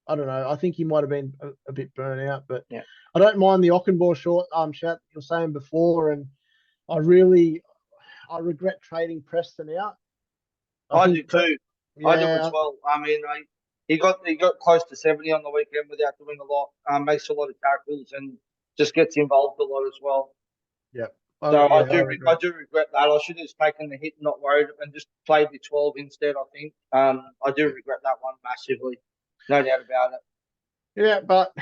I don't know. I think he might have been a bit burnt out, but yeah. I don't mind the Ockenbaugh shout you were saying before, and I really I regret trading Preston out. I I do think too. I do as yeah, well. I mean, he got close to 70 on the weekend without doing a lot. Makes a lot of tackles and just gets involved a lot as well. yeah, So yeah, I I regret. do regret that. I should have just taken the hit and not worried and just played with 12 instead. I think. I do Yeah. regret that one massively. No doubt about it. Yeah, but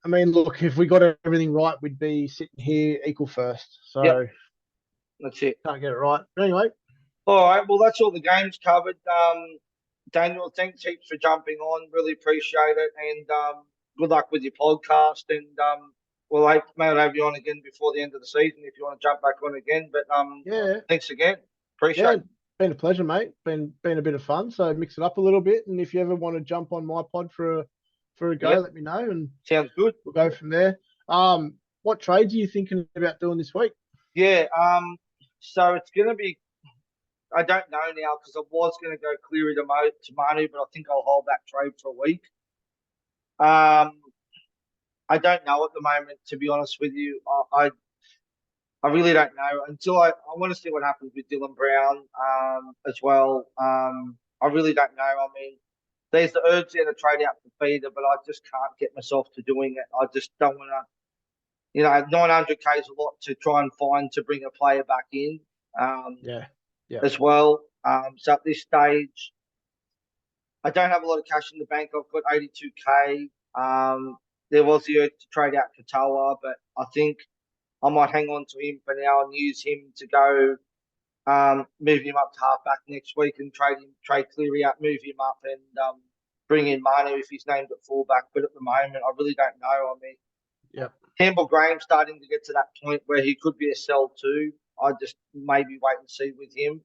I mean, look, if we got everything right, we'd be sitting here equal first. Yep, So that's it. can't get it right. But anyway, All right. Well, that's all the games covered. Daniel, thanks heaps for jumping on. Really appreciate it. And good luck with your podcast. And maybe have you on again before the end of the season if you want to jump back on again. But yeah, thanks again. Appreciate yeah, it. Been a pleasure, mate. Been a bit of fun. So mix it up a little bit, and if you ever want to jump on my pod for a go, Yep, let me know, and sounds good. we'll go from there. What trades are you thinking about doing this week? Yeah. So it's gonna be. I don't know now because I was gonna go Cleary to Manu, but I think I'll hold that trade for a week. Um, I don't know at the moment, to be honest with you. I really don't know until I want to see what happens with Dylan Brown as well. I really don't know. I mean, there's the urge there to trade out for feeder, but I just can't get myself to doing it. I just don't want to. 900K is a lot to try and find to bring a player back in Yeah, yeah. as well. So at this stage, I don't have a lot of cash in the bank. I've got 82K. There was the urge to trade out Katoa, but I think I might hang on to him for now and use him to go move him up to halfback next week and trade Cleary out, move him up and bring in Manu if he's named at fullback. But at the moment, I really don't know. I mean, Yep. Campbell Graham's starting to get to that point where he could be a sell too. I just maybe wait and see with him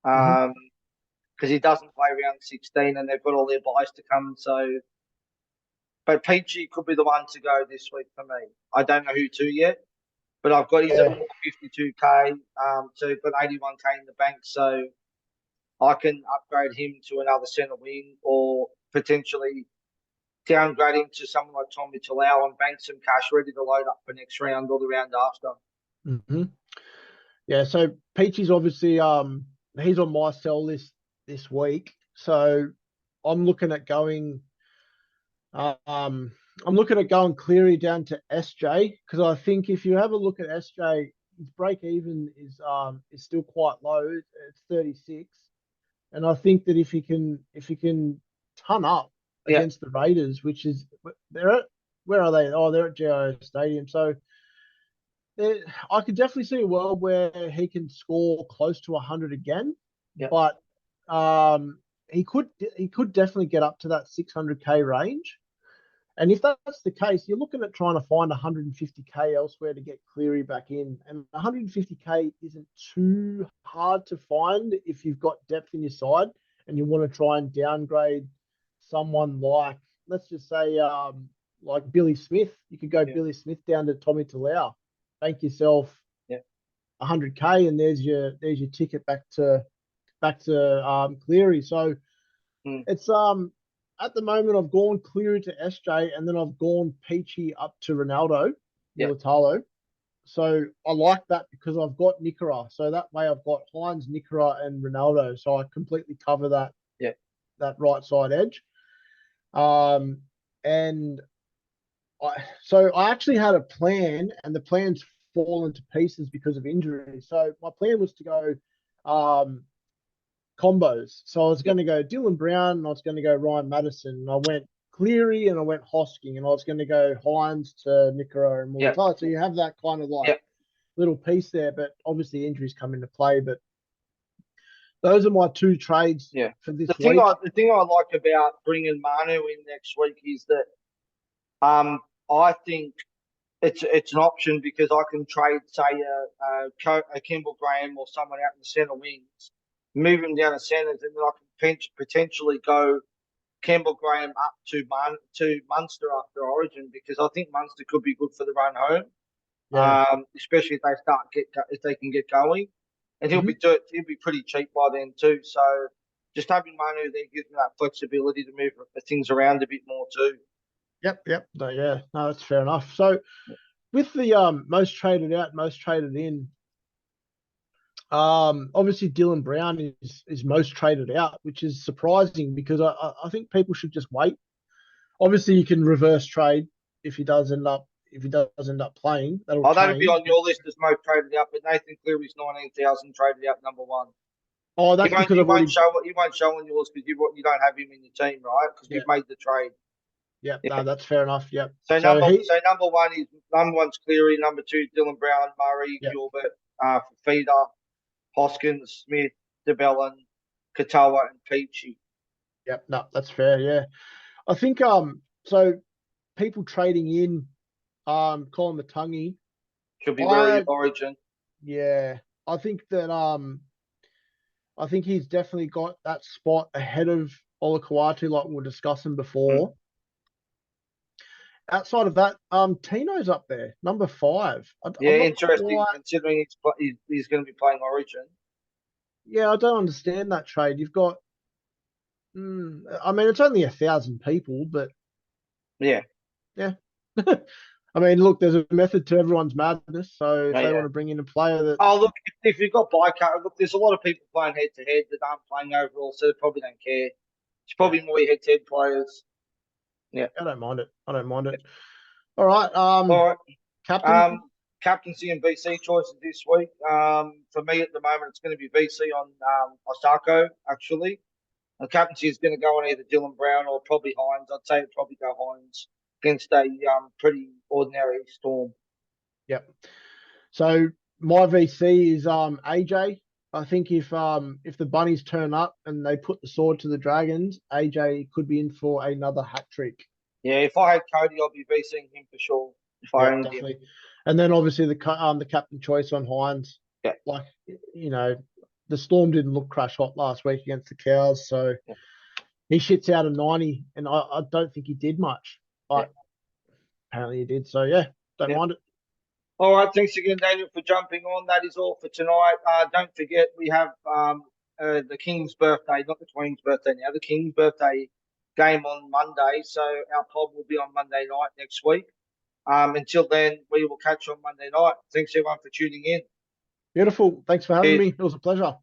Hmm. because he doesn't play round 16 and they've got all their buys to come. So, but Peachy could be the one to go this week for me. I don't know who to yet, but I've got he's at Yeah. 452K, so he's got 81K in the bank. So I can upgrade him to another centre wing or potentially downgrade him to someone like Tommy Talau and bank some cash ready to load up for next round or the round after. Hmm. Yeah. So Peachy's obviously he's on my sell list this week. So I'm looking at going um I'm looking at going Cleary down to SJ because I think if you have a look at SJ, his break even is still quite low. It's 36. And I think that if he can ton up Yeah, against the Raiders, which is they're at where are they? Oh, they're at GIO Stadium. So I could definitely see a world where he can score close to 100 again, yeah, but um, he could definitely get up to that 600K range. And if that's the case, you're looking at trying to find 150K elsewhere to get Cleary back in. And 150K isn't too hard to find if you've got depth in your side and you want to try and downgrade someone like, let's just say, like Billy Smith. You could go yeah, Billy Smith down to Tommy Talau, bank yourself yeah. 100K, and there's your ticket back to Cleary. So Mm, it's at the moment I've gone Cleary to SJ and then I've gone Peachy up to Ronaldo yeah, Mulatalo. So I like that because I've got Nickera. So that way I've got Hines, Nickera, and Ronaldo. So I completely cover yeah, that right side edge. Um, and I actually had a plan, and the plan's fallen to pieces because of injury. So my plan was to go combos. So I was yeah, going to go Dylan Brown and I was going to go Ryan Madison. And I went Cleary and I went Hosking and I was going to go Hines to Nickera and yeah, Mulatalo. So you have that kind of like yeah. little piece there, but obviously injuries come into play. But those are my two trades Yeah. for The this thing week. I the thing I like about bringing Manu in next week is that I think it's an option because I can trade say a Kimball Graham or someone out in the centre wings, move him down the centres, and then I can potentially go Campbell Graham up to Munster after Origin because I think Munster could be good for the run home, Yeah. especially if they can get going, and Hmm. he'll be pretty cheap by then too. So just having Manu there gives me that flexibility to move things around a bit more too. Yep. Yep. No, yeah. No, that's fair enough. So with the most traded out, most traded in, obviously Dylan Brown is most traded out, which is surprising because I think people should just wait. Obviously, you can reverse trade if he does end up playing. That'll Oh, that'll be change. on your list as most traded out, but Nathan Cleary's 19,000 traded out number one. Oh, that's because I've already. He won't show on yours because you don't have him in your team, right? Because Yeah. you've made the trade. Yeah. Yeah. No, that's fair enough. Yep. So he. So number one's Cleary, number two Dylan Brown, Murray, Yeah. Gilbert, for Feeder, Hoskins, Smith, DeBellin, Katoa, and Peachy. Yep. No, that's fair. Yeah. I think so people trading in Colin Matungi. Should be very I origin. Yeah. I think that I think he's definitely got that spot ahead of Olakau'atu, like we were discussing Mm. before. Outside of that, Tino's up there, number 5. Yeah, I'm not interesting quite. considering he's going to be playing Origin. Yeah, I don't understand that trade. You've got. I mean, it's only 1,000 people, but Yeah, yeah. I mean, look, there's a method to everyone's madness. So if yeah, they yeah. want to bring in a player that, Oh, look, if you've got Bycar, look, there's a lot of people playing head to head that aren't playing overall, so they probably don't care. It's yeah, probably more head to head players. Yeah. I don't mind it. I don't mind it. All right. All right. Captain. Um, Captaincy and VC choices this week. For me at the moment, it's going to be VC on Osako, actually. And captaincy is going to go on either Dylan Brown or probably Hines. I'd say it'd probably go Hines against a pretty ordinary Storm. Yep. So my VC is AJ. I think if the bunnies turn up and they put the sword to the dragons, AJ could be in for another hat trick. Yeah, if I had Cody, I'd be VCing him for sure. If I Yeah, owned him. definitely. And then obviously the captain choice on Hines. Yeah. Like, you know, the Storm didn't look crash hot last week against the Cows, so Yeah. he shits out a 90, and I don't think he did much, Yeah. but apparently he did. So yeah, don't Yeah. mind it. All right. Thanks again, Daniel, for jumping on. That is all for tonight. Don't forget, we have the King's birthday, not the Queen's birthday now, the King's birthday game on Monday. So our pod will be on Monday night next week. Until then, we will catch you on Monday night. Thanks everyone for tuning in. Beautiful. Thanks for having Cheers. me. It was a pleasure.